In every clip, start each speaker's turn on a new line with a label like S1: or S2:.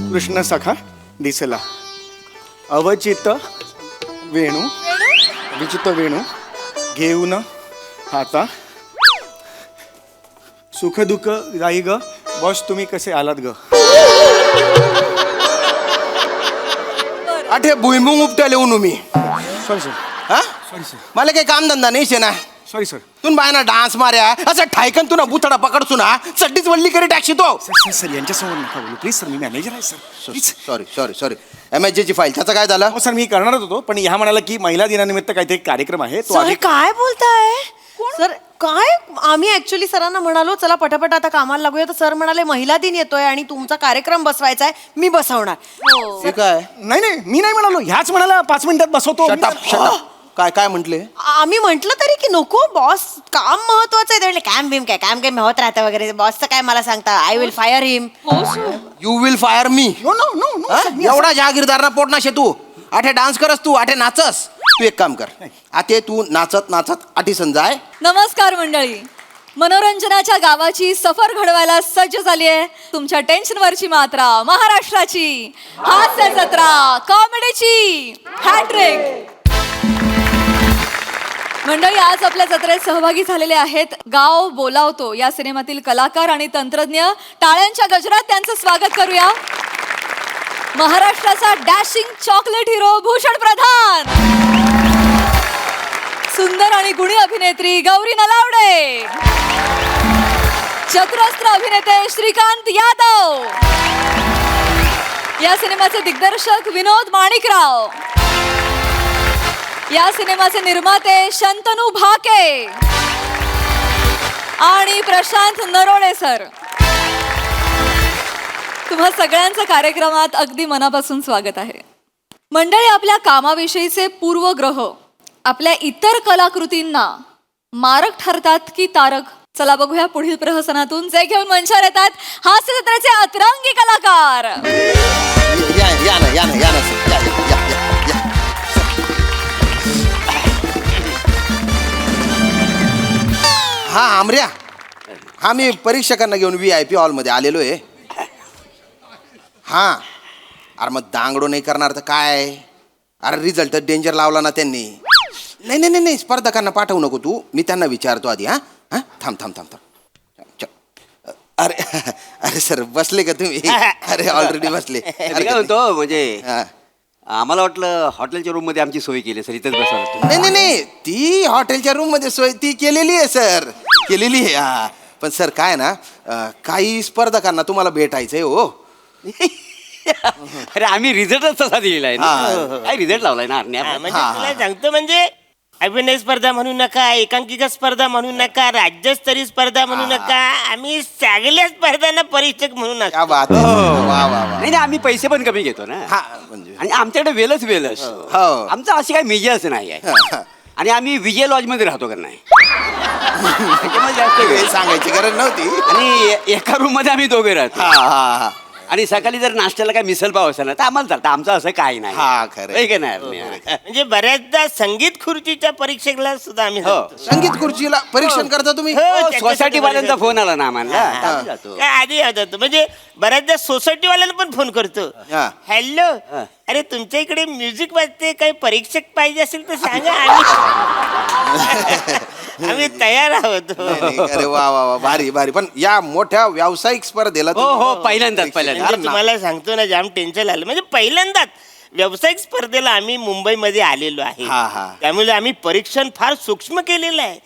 S1: कृष्ण सखा दिसला अवचित वेणू विचित वेणू घेऊन हाता सुख दुःख जाई ग बॉस तुम्ही कसे आलात ग
S2: आठे भुईमुंग उपटा लिहून मी
S1: सॉरी सर
S2: हा
S1: सॉरी सर
S2: मला काही काम धंदा नाही शे ना
S1: सॉरी सर
S2: तुम बायना डान्स मार्या असं ठायकन तू ना बुथडा पकडसू ना चड्डीच वल्ली करी टाकशी तो
S1: सर सर यांच्यासमोर नका बोलू प्लीज सर मी मॅनेजर आहे sir please
S2: sorry sorry sorry MSG file त्याचं काय झालं
S1: हो सर मी करणारच होतो पण ह्या म्हणाला की महिला दिनानिमित्त काहीतरी कार्यक्रम आहे तो
S3: सर
S1: आधी
S3: काय बोलताय सर काय आम्ही ऍक्च्युली सरांना म्हणालो चला पटापट आता कामाला लागूया तर सर म्हणाले महिला दिन येतोय आणि तुमचा कार्यक्रम बसवायचा आहे मी बसवणार
S2: हे काय
S1: नाही नाही मी नाही म्हणालो ह्याच म्हणाला 5 मिनिटात बसवतो
S2: शटअप काय काय म्हंटले
S3: आम्ही म्हंटल तरी की नको बॉस काम महत्वाचं आहे ते म्हटले कॅम बिम काय काम काय होत राहतं वगैरे बॉसचं काय मला सांगता I will fire him
S2: you will fire me
S1: no no no no
S2: एवढा जहागीरदार पोट ना शे तू आठे डान्स करस तू आठे नाचस तू एक काम कर आते तू नाचत नाचत आठी संजाय
S4: नमस्कार मंडळी मनोरंजनाच्या गावाची सफर घडवायला सज्ज झाली आहे तुमच्या टेन्शनवरची मात्रा महाराष्ट्राची हास्य जत्रा कॉमेडीची हॅट्रिक मंडळी आज आपल्या जत्रेत सहभागी झालेले आहेत गाव बोलावतो या सिनेमातील कलाकार आणि तंत्रज्ञ टाळ्यांच्या गजरात त्यांचं स्वागत करूया महाराष्ट्राचा डॅशिंग चॉकलेट हिरो भूषण प्रधान सुंदर आणि गुणी अभिनेत्री गौरी नलावडे चतुरस्त्र अभिनेते श्रीकांत यादव या सिनेमाचे दिग्दर्शक विनोद माणिकराव या सिनेमाचे निर्माते शंतनू भाके आणि प्रशांत नरोळे सर तुम्हा सगळ्यांचं कार्यक्रमात अगदी मनापासून स्वागत आहे मंडळी आपल्या कामाविषयीचे पूर्वग्रह आपल्या इतर कलाकृतींना मारक ठरतात की तारक चला बघूया पुढील प्रहसनातून जे घेऊन मंचावर येतात हास्य जत्रेचे अतरंगी कलाकार
S2: या ना सर. या. हा आमऱ्या हा मी परीक्षकांना घेऊन VIP हॉलमध्ये आलेलो आहे हा अरे मग दांगडो नाही करणार तर काय अरे रिझल्ट डेंजर लावला ना त्यांनी नाही स्पर्धकांना पाठवू नको तू मी त्यांना विचारतो आधी हा हा थांब अरे सर बसले का तुम्ही अरे ऑलरेडी बसले
S5: मी काय म्हणतो म्हणजे
S2: हा.
S5: आम्हाला वाटलं हॉटेलच्या रूम मध्ये आमची सोय केली सर इथंच बसवलं
S2: नाही ती हॉटेलच्या रूम मध्ये सोय ती केलेली आहे सर केलेली आहे हा पण सर काय ना काही स्पर्धकांना तुम्हाला भेटायचंय हो
S5: अरे आम्ही रिझल्टच तसा दिलेला आहे ना काय रिझल्ट लावलाय ना
S6: म्हणजे तुला सांगतो म्हणजे अभिनय स्पर्धा म्हणू नका एकांकिका स्पर्धा म्हणू नका राज्यस्तरीय स्पर्धा म्हणू नका आम्ही सगळ्या स्पर्धांना परीक्षक म्हणू नका
S2: क्या बात आहे. वा वा वा
S5: नाही आम्ही पैसे पण कमी घेतो ना
S2: हा म्हणजे
S5: आणि आमच्याकडे वेलच
S2: हो.
S5: आमचं अशी काही मेजर्स नाही आहे
S2: हा.
S5: आणि आम्ही विजय लॉज मध्ये राहतो का नाही त्याच्यामुळे जास्त
S2: हे
S5: वेळ.
S2: सांगायची गरज नव्हती
S5: आणि एका रूम मध्ये आम्ही दोघे राहतो
S2: हा
S5: आणि सकाळी जर नाश्त्याला काय मिसल पाव असेल ना तर आम्हाला चालतं आमचं असं काही नाही
S2: हा, खरं.
S5: होय का नाही
S6: म्हणजे बऱ्याचदा संगीत खुर्चीच्या परीक्षेला सुद्धा आम्ही
S5: हो.
S6: जातो.
S2: संगीत खुर्चीला परीक्षण करता तुम्ही
S6: हो, त्याच्यासाठी
S5: सोसायटी वाल्यांचा
S6: परीक्षा-
S5: फोन आला ना आम्हाला तर आम्ही जातो.
S6: काय आधी होतो म्हणजे बऱ्याचदा सोसायटीवाल्यांना पण फोन करतो
S2: हा.
S6: हॅलो अरे तुमच्या इकडे म्युझिक वाजते काही परीक्षक पाहिजे असेल तर सांगा आम्ही तयार आहोत
S2: नाही, अरे वा भारी पण या मोठ्या व्यावसायिक स्पर्धेला
S5: हो पहिल्यांदाच
S6: म्हणजे तुम्हाला सांगतो ना जाम टेन्शन आलं म्हणजे पहिल्यांदाच व्यावसायिक स्पर्धेला आम्ही मुंबईमध्ये आलेलो आहे
S2: हा.
S6: त्यामुळे आम्ही परीक्षण फार सूक्ष्म केलेलं आहे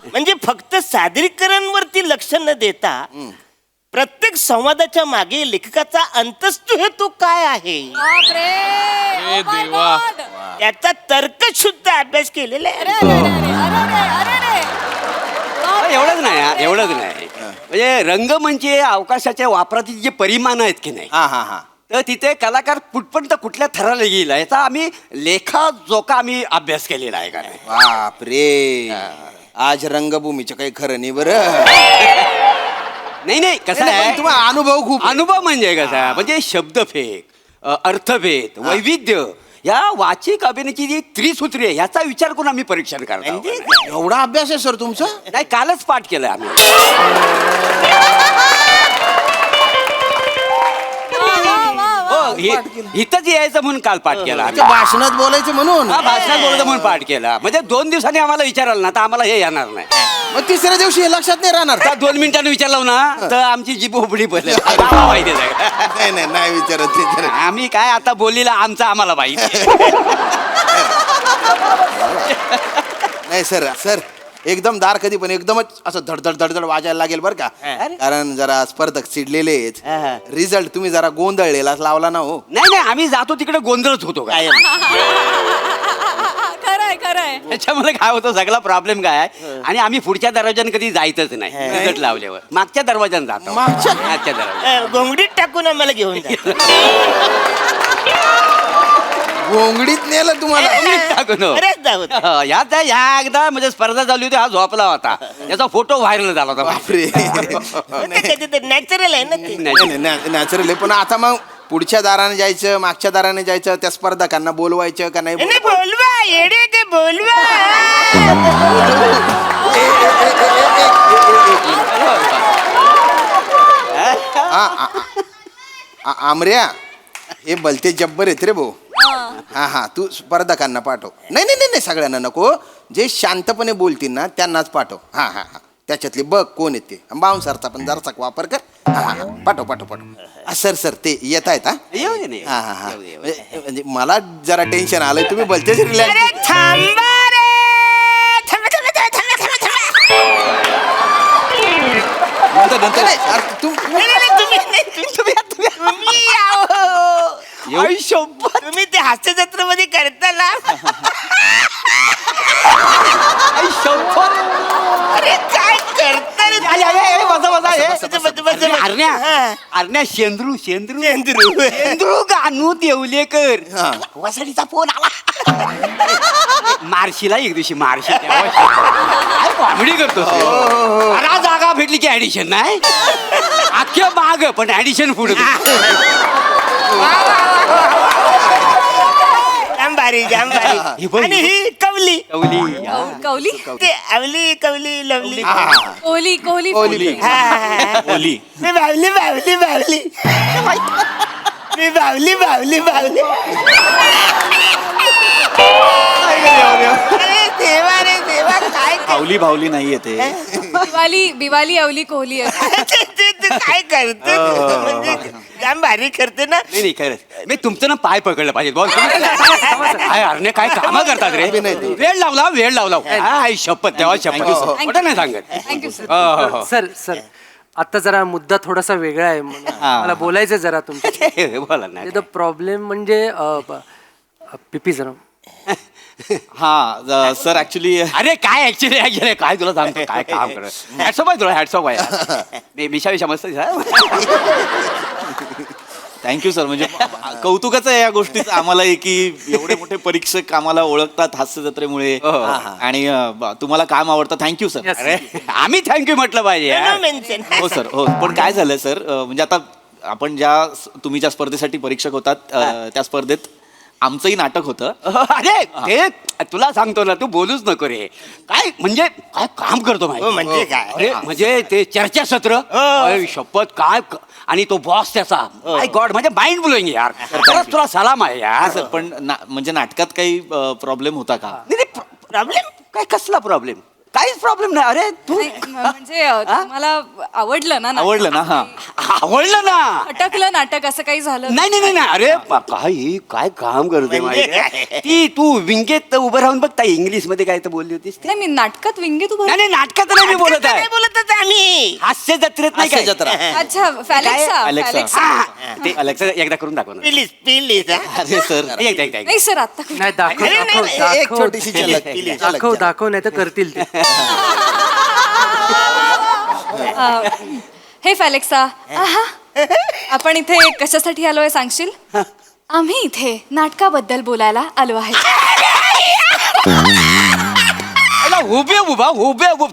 S6: म्हणजे फक्त सादरीकरणवरती लक्ष न देता प्रत्येक संवादाच्या मागे लेखकाचा अंतस्तु हेतू काय आहे याचा तर्कशुद्ध अभ्यास केलेला आहे
S5: एवढंच नाही म्हणजे रंगमंच अवकाशाच्या वापरातील जे परिमाण आहेत की नाही
S2: हा
S5: तर तिथे कलाकार कुठपर्यंत कुठल्या थराला गेला याचा आम्ही लेखाजोखा आम्ही अभ्यास केलेला आहे का नाही
S2: बापरे आज रंगभूमीचं काही खरं नाही बरं
S5: नाही कसं आहे
S2: तुम्हाला अनुभव खूप
S5: अनुभव म्हणजे कसा म्हणजे शब्दफेक अर्थभेद वैविध्य या वाचिक अभिनयाची जी त्रिसूत्री आहे ह्याचा विचार करून आम्ही परीक्षण करतो
S2: एवढा अभ्यास आहे सर तुमचा
S5: नाही कालच पाठ केलंय आम्ही इथंच यायचं म्हणून काल पाठ केला आम्ही.
S2: अच्छा, भाषणात बोलायचं म्हणून.
S5: हा, भाषणात बोलतो म्हणून पाठ केला. म्हणजे 2 दिवसांनी आम्हाला विचाराल ना तर आम्हाला हे येणार नाही.
S2: मग तिसऱ्या दिवशी हे लक्षात नाही राहणार.
S5: आता 2 मिनिटांनी विचारलं ना तर आमची जीभ उघडी पडली. आम्हाला माहिती आहे.
S2: नाही नाही नाही विचारत.
S5: आम्ही काय आता बोलीला आमचं आम्हाला माहिती.
S2: नाही सर सर एकदम दार कधी पण एकदमच असं धडधड धडधड वाजायला लागेल बरं का. कारण जरा स्पर्धक चिडलेले आहेत. रिझल्ट तुम्ही जरा गोंधळलेला लावला ना हो.
S5: नाही नाही आम्ही जातो तिकडे गोंधळच होतो काय.
S4: खरंय
S5: त्याच्यामुळे काय होतं सगळा प्रॉब्लेम काय आहे. आणि आम्ही पुढच्या दरवाजाने कधी जायचंच नाही रिझल्ट लावल्यावर. मागच्या दरवाजाने जातो.
S2: मागच्या?
S5: मागच्या दरवाजा
S6: गोंगडीत टाकून आम्हाला घेऊन जा.
S2: गोंगडीत नेलं तुम्हाला.
S6: बरेच जाऊत.
S5: या एकदा म्हणजे स्पर्धा झाली होती हा झोपला होता. त्याचा फोटो व्हायरल झाला होता.
S2: बापरे.
S6: नॅचरल आहे ना ते.
S2: नॅचरल आहे पण आता मग पुढच्या दाराने जायचं मागच्या दाराने जायचं त्या स्पर्धकांना बोलवायचं का नाही
S6: नाही, बोलवा येडे ते बोलवा.
S2: आमऱ्या हे भलते जब्बर आहेत रे भाऊ. हा हा तू स्पर्धकांना पाठव. नाही नाही नाही नाही सगळ्यांना नको. जे शांतपणे बोलतील ना त्यांनाच पाठव. हा हा हा त्याच्यातले बघ कोण येते. बाउन्सरचा पण जरासा वापर कर. हा हा पाठव पाठव पाठव. सर सर ते येत आहेत.
S5: येऊ दे नाही.
S2: हा हा हा म्हणजे मला जरा टेन्शन आलंय. तुम्ही भलतेच रिलॅक्स.
S6: अरे थांबा रे. थांबा थांबा थांबा थांबा थांबा थांबा.
S2: नंतर
S6: नाही, नाही, तुम्ही आहो. तुम्ही ते हास्य जत्रेमध्ये करता ना. अरे काय करता रे.
S5: अरण्या शेंद्रू गानू देवलेकर
S2: हा.
S5: वसडीचा फोन आला. मार्शीला एक दिवशी मार्शी काय कॉमेडी करतो. अरे जागा भेटली की ऍडिशन नाही. अख्ख्या माग पण ऍडिशन पुढे.
S6: जांबारी जांबारी. आणि ही कवली.
S4: कौली
S6: ते आवली कवली लवली.
S4: कोहली कोहली
S2: कोहली.
S1: ओली
S6: मी बावली बावली बावली. मी बावली बावली बावली. अरे देवा रे देवा काय
S1: भावली भावली नाही येते.
S4: बिवाली अवली कोहली आहे.
S6: ते काय करत म्हणजे जाम भारी करते ना.
S5: नाही खरंच मी तुमचं ना पाय पकडलं पाहिजे. बोल काय अरण्या काय कामं करतात रे. वेळ लावला हाय शपथ तेव्हा शपथ कुठं नाही सांगत.
S4: Thank you sir.
S7: सर सर आता जरा मुद्दा थोडासा वेगळा आहे. मला बोलायचं जरा तुमच्या.
S5: बोला ना.
S7: प्रॉब्लेम म्हणजे पिपी जरा
S1: हा सर ऍक्च्युली
S5: अरे काय ऍक्च्युली काय तुला सांगतो काय काम करत. हॅट्सऑफ आहे तुला हॅट्सऑफ आहे. मिशा मस्त.
S1: Thank you sir. म्हणजे कौतुकाचं आहे या गोष्टीचं आम्हाला की एवढे मोठे परीक्षक आम्हाला ओळखतात हास्य जत्रेमुळे. आणि तुम्हाला काम आवडतं. Thank you sir.
S5: अरे आम्ही थँक्यू म्हटलं पाहिजे यार.
S6: मेन्शन.
S1: हो सर हो. पण काय झालं सर म्हणजे आता आपण तुम्ही ज्या स्पर्धेसाठी परीक्षक होतात त्या स्पर्धेत आमचंही नाटक होतं.
S5: अरे ते तुला सांगतो ना तू बोलूच नको रे. काय म्हणजे काय काम करतो माहिती.
S6: म्हणजे काय.
S5: अरे म्हणजे ते चर्चासत्र शपथ काय आणि तो बॉस त्याचा माय गॉड म्हणजे माइंड ब्लोईंग यार. खरंच तुला सलाम आहे यार.
S1: सर पण म्हणजे नाटकात काही प्रॉब्लेम होता का.
S5: नाही प्रॉब्लेम काय कसला प्रॉब्लेम. काहीच प्रॉब्लेम नाही. अरे तू
S4: म्हणजे तुम्हाला आवडलं ना नाटक?
S1: आवडलं ना. हा
S5: आवडलं ना.
S4: अटकलं नाटक असं काही झालं
S5: नाही अरे काय काम करते माहिती. ती तू विंगेत उभं राहून बघता इंग्लिश मध्ये काय तर बोलली होतीस.
S4: नाही मी नाटकात विंगे तू
S5: नाही नाटकात नाही मी बोलत आहे.
S6: बोलतच आम्ही.
S5: हास्य जत्रेत नाही
S1: हास्य
S5: काय.
S1: जत्रा.
S4: अच्छा
S1: Alexa.
S5: ते अलेक्सा एकदा करून दाखव ना.
S6: प्लीज
S1: अरे सर
S5: एकदा
S4: नाही सर आता
S7: नाही दाखव
S6: अरे, नाही,
S7: दाखव
S6: नाही,
S2: एक छोटीशी झलक.
S7: दाखव दाखव नाही तर करतील ते.
S4: हे फॅलेक्सा आपण इथे कशासाठी आलोय सांगशील. आम्ही इथे नाटकाबद्दल बोलायला आलो आहे.
S5: उभे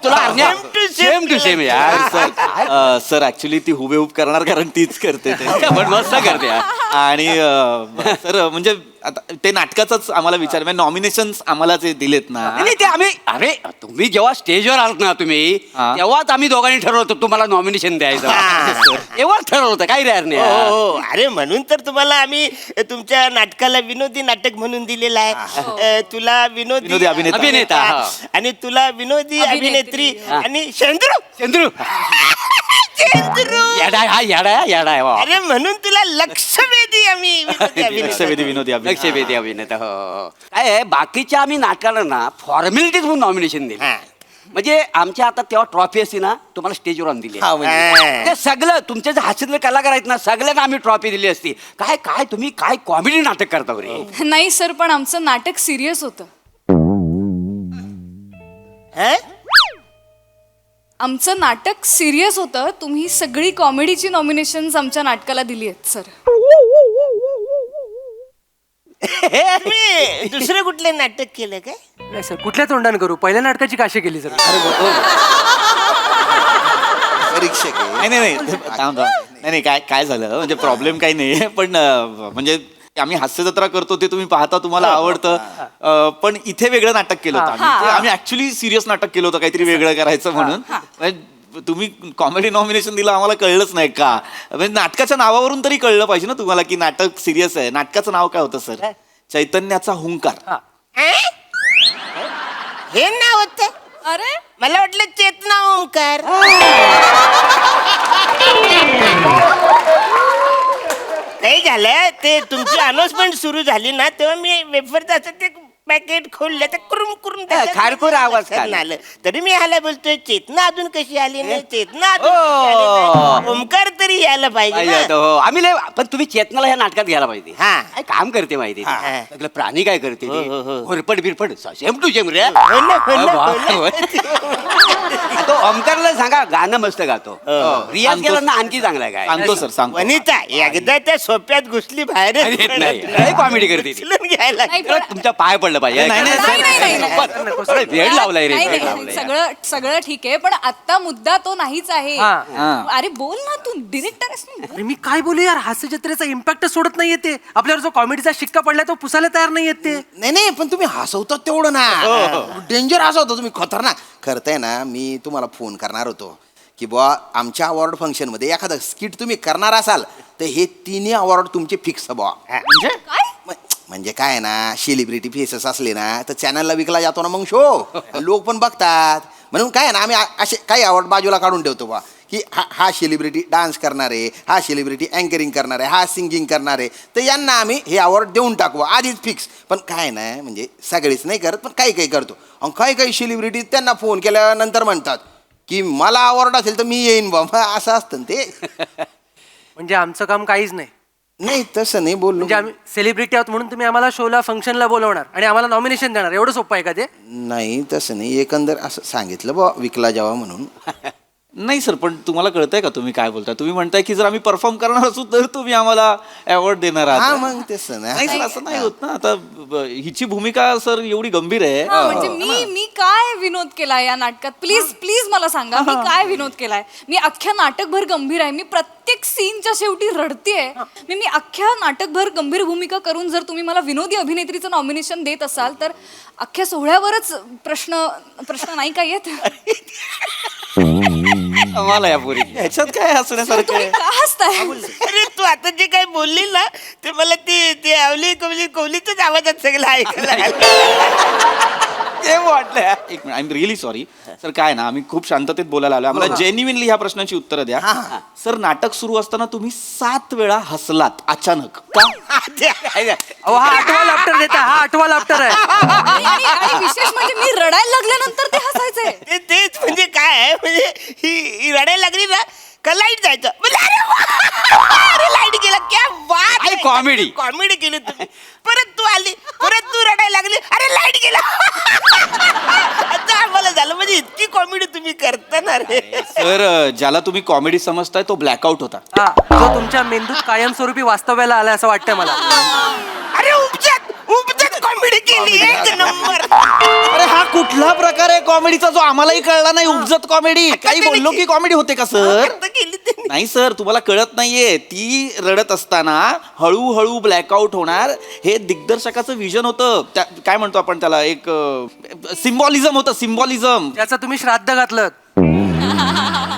S5: तुला
S6: same to
S5: same to same यार.
S1: सर ऍक्च्युली ती हुबेहूब करणार कारण तीच करते ते.
S5: पण मस्त करते यार.
S1: आणि सर म्हणजे आता ते नाटकाचंच आम्हाला विचार नॉमिनेशन आम्हाला जे दिलेत ना
S5: नाही ते आम्ही अरे तुम्ही जेव्हा स्टेजवर आलात ना तुम्ही
S1: हा.
S5: तेव्हाच आम्ही दोघांनी ठरवतो तुम्हाला नॉमिनेशन द्यायचं. तेव्हाच ठरवलं होतं काही तयार नाही
S6: हो
S5: यार.
S6: हो. अरे म्हणून तर तुम्हाला आम्ही तुमच्या नाटकाला विनोदी नाटक म्हणून दिलेलं आहे. तुला
S1: विनोदी अभिनेता.
S5: अभिनेता, हा.
S6: आणि तुला विनोदी अभिनेत्री आणि शेंद्रू
S5: चंद्रू याडा हा याडा आहे वा.
S6: अरे म्हणून तुला लक्षवेधी आम्ही विनोदी अभिनेता.
S1: लक्षवेधी विनोदी अभिनेता.
S5: लक्षवेधी अभिनेता हो हो. काय आहे बाकीच्या आम्ही नाटकाला ना फॉर्मॅलिटीज म्हणून नॉमिनेशन दिले.
S6: हा.
S5: म्हणजे आमच्या आता तेव्हा ट्रॉफी असते ना तुम्हाला स्टेजवर आणून दिली.
S2: हा, म्हणजे.
S6: हा.
S5: ते सगळं तुमचे जे हास्यातले कलाकार आहेत ना सगळ्यांना आम्ही ट्रॉफी दिली असती. काय काय तुम्ही काय कॉमेडी नाटक करता रे.
S4: नाही सर पण आमचं नाटक सिरियस होतं.
S6: हा?
S4: आमचं नाटक सिरियस होतं. तुम्ही सगळी कॉमेडीची नॉमिनेशन्स आमच्या नाटकाला दिली आहेत सर.
S6: तुम्ही दुसरं कुठले नाटक केलं काय?
S7: नाही सर कुठल्या तोंडाने करू पहिल्या नाटकाची काशी केली सर.
S2: परीक्षक आहे.
S1: नाही थांब. नाही काय काय झालं म्हणजे प्रॉब्लेम काही नाही पण म्हणजे आम्ही हास्यजत्रा करतो ते तुम्ही पाहता तुम्हाला आवडतं पण इथे वेगळं नाटक केलं होतं आम्ही ऍक्च्युली सिरियस नाटक केलं होतं काहीतरी वेगळं करायचं म्हणून म्हणजे तुम्ही कॉमेडी नॉमिनेशन दिलं आम्हाला कळलंच नाही का म्हणजे नाटकाच्या नावावरून तरी कळलं पाहिजे ना तुम्हाला की नाटक सिरियस आहे. नाटकाचं नाव काय होतं सर? चैतन्याचा हुंकार.
S6: हे नाव होतं?
S4: अरे
S6: मला वाटलं चेतना ओंकार. नाही झालं ते तुमची अनाउन्समेंट सुरू झाली ना तेव्हा मी वेफरचं असं ते पॅकेट खोललं तर कुरुम कुरुम त्याच्यात
S5: खारखुर आवाज
S6: छान
S5: काढला.
S6: आलं. तरी मी ह्याला बोलतोय चेतना अजून कशी आली नाही चेतना अजून कशी आली नाही? ओंकार तरी यायला पाहिजे
S5: पाहिजे
S6: ना.
S5: होतं, हो. आम्ही लय पण तुम्ही चेतनाला ह्या नाटकात घ्यायला पाहिजे.
S6: हा.
S5: काय काम करते माहिती
S6: हा.
S5: सगळं प्राणी काय करते
S6: हो, हो, हो.
S5: होरपट बिरपट सेम टू सेम रे.
S6: हो ना, हो ना,
S5: वा,
S6: हो ना.
S5: तो ओमकारला सांगा गाणं मस्त गातो. रियाज केला ना आणखी चांगला आहे काय.
S1: सांगतो सर सांगतो.
S6: वनिता एकदा त्या सोप्यात घुसली बाहेर
S5: येत नाही कॉमेडी करते ती.
S6: उचलून घ्यायला
S4: नाही
S5: खरंच तुमच्या पाय पडलं पाहिजे.
S1: नाही, नाही,
S5: अरे, वेळ लावलाय रे
S4: नाही,
S5: वेळ
S4: नाही,
S5: लावलाय.
S4: सगळं सगळं ठीक आहे पण आता मुद्दा तो नाहीच आहे.
S7: हा.
S4: अरे बोल ना तू डिरेक्टर आहेस ना.
S7: अरे मी काय बोलू यार हास्य जत्रेचा इम्पॅक्ट सोडत नाहीये ते आपल्यावर जो कॉमेडीचा शिक्का पडलाय तो पुसायला तयार नाहीयेत ते.
S2: नाही पण तुम्ही हसवता तेवढं ना डेंजर हसवता तुम्ही खतरनाक खरंय ना. मी तुम्हाला फोन करणार होतो की बुवा आमच्या अवॉर्ड फंक्शन मध्ये एखादं स्किट तुम्ही करणार असाल तर हे तिन्ही अवॉर्ड तुमचे फिक्स बुवा. म्हणजे काय आहे ना सेलिब्रिटी फेसेस असले ना तर चॅनलला विकला जातो ना मग शो लोक पण बघतात म्हणून काय आहे ना आम्ही असे काही अवॉर्ड बाजूला काढून ठेवतो बा की हा सेलिब्रिटी डान्स करणार आहे हा सेलिब्रिटी अँकरिंग करणार आहे हा सिंगिंग करणार आहे तर यांना आम्ही हे अवॉर्ड देऊन टाकू आधीच फिक्स. पण काय ना म्हणजे सगळेच नाही करत पण काही करतो आणि काही सेलिब्रिटी त्यांना फोन केल्यानंतर म्हणतात की मला अवॉर्ड असेल तर मी येईन बा असं असतं ना ते.
S7: म्हणजे आमचं काम काहीच नाही.
S2: नाही तसं नाही बोललो.
S7: म्हणजे आम्ही सेलिब्रिटी आहोत म्हणून तुम्ही आम्हाला शोला फंक्शनला बोलवणार आणि आम्हाला नॉमिनेशन देणार एवढं सोपं आहे का ते?
S2: नाही तसं नाही एकंदर असं सांगितलं बा विकला जावा म्हणून.
S1: नाही सर पण तुम्हाला कळतंय का तुम्ही काय बोलताय? तुम्ही म्हणताय की जर आम्ही परफॉर्म करणार असू तर तुम्ही आम्हाला अवॉर्ड देणार
S2: हा
S1: आहात.
S2: मग तसं
S1: नाही
S2: ना.
S1: सर असं नाही होत ना. आता हिची भूमिका सर एवढी गंभीर आहे.
S4: हा, म्हणजे मी काय विनोद केलाय या नाटकात प्लीज मला सांगा मी काय विनोद केलाय. मी अख्ख्या नाटकभर गंभीर आहे. मी प्रत्येक सीनच्या शेवटी रडतेय. मी अख्ख्या नाटकभर गंभीर भूमिका करून जर तुम्ही मला विनोदी अभिनेत्रीचं नॉमिनेशन देत असाल तर अख्ख्या सोहळ्यावरच प्रश्न नाही काय येत.
S5: आम्हाला या पोरी
S1: ह्याच्यात काय हसण्यासारखं
S4: तुम्ही
S1: आहे?
S4: का हसताय?
S6: अरे तू आता जे काही बोलली ना ते मला ते आवली कोवलीच आवाजात सगळं ऐकायला आलं.
S1: ते वाटलं एक minute I am really sorry sir. काय ना आम्ही खूप शांततेत बोलायला आलो आम्हाला जेन्युइनली ह्या प्रश्नाची उत्तरं द्या. सर नाटक सुरू असताना तुम्ही 7 वेळा हसलात अचानक का?
S7: अहो हा आठवा लाफ्टर देता हा आठवा लाफ्टर आहे.
S4: आणि विशेष म्हणजे मी रडायला लागल्यानंतर ते हसायचंय.
S6: तेच म्हणजे काय आहे म्हणजे ही रडायला लागली ना का लाईट जायचं म्हणजे अरे लाईट गेला क्या बात
S5: काय comedy.
S6: कॉमेडी केली तुम्ही. परत तू आली परत तू रडायला लागली अरे लाईट गेला. आता आम्हाला झालं म्हणजे इतकी कॉमेडी तुम्ही करता ना रे.
S1: सर ज्याला तुम्ही कॉमेडी समजताय तो ब्लॅकआउट होता.
S7: हा जो तुमच्या मेंदूत कायमस्वरूपी वास्तव्याला आलाय असं वाटतंय मला.
S6: अरे उपजत कॉमेडी कॉमेडी केली एक नंबर.
S1: अरे हा कुठला प्रकार आहे कॉमेडीचा जो आम्हालाही कळला नाही? उपजत कॉमेडी. काही बोललो की कॉमेडी होते का सर?
S6: आता केली त्यांनी.
S1: नाही सर, तुम्हाला कळत नाहीये. ती रडत असताना हळूहळू ब्लॅकआउट होणार हे दिग्दर्शकाचं विजन होतं. काय म्हणतो आपण त्याला, एक सिम्बॉलिझम होतं, सिम्बॉलिझम.
S7: त्याचं तुम्ही श्राद्ध घातलं.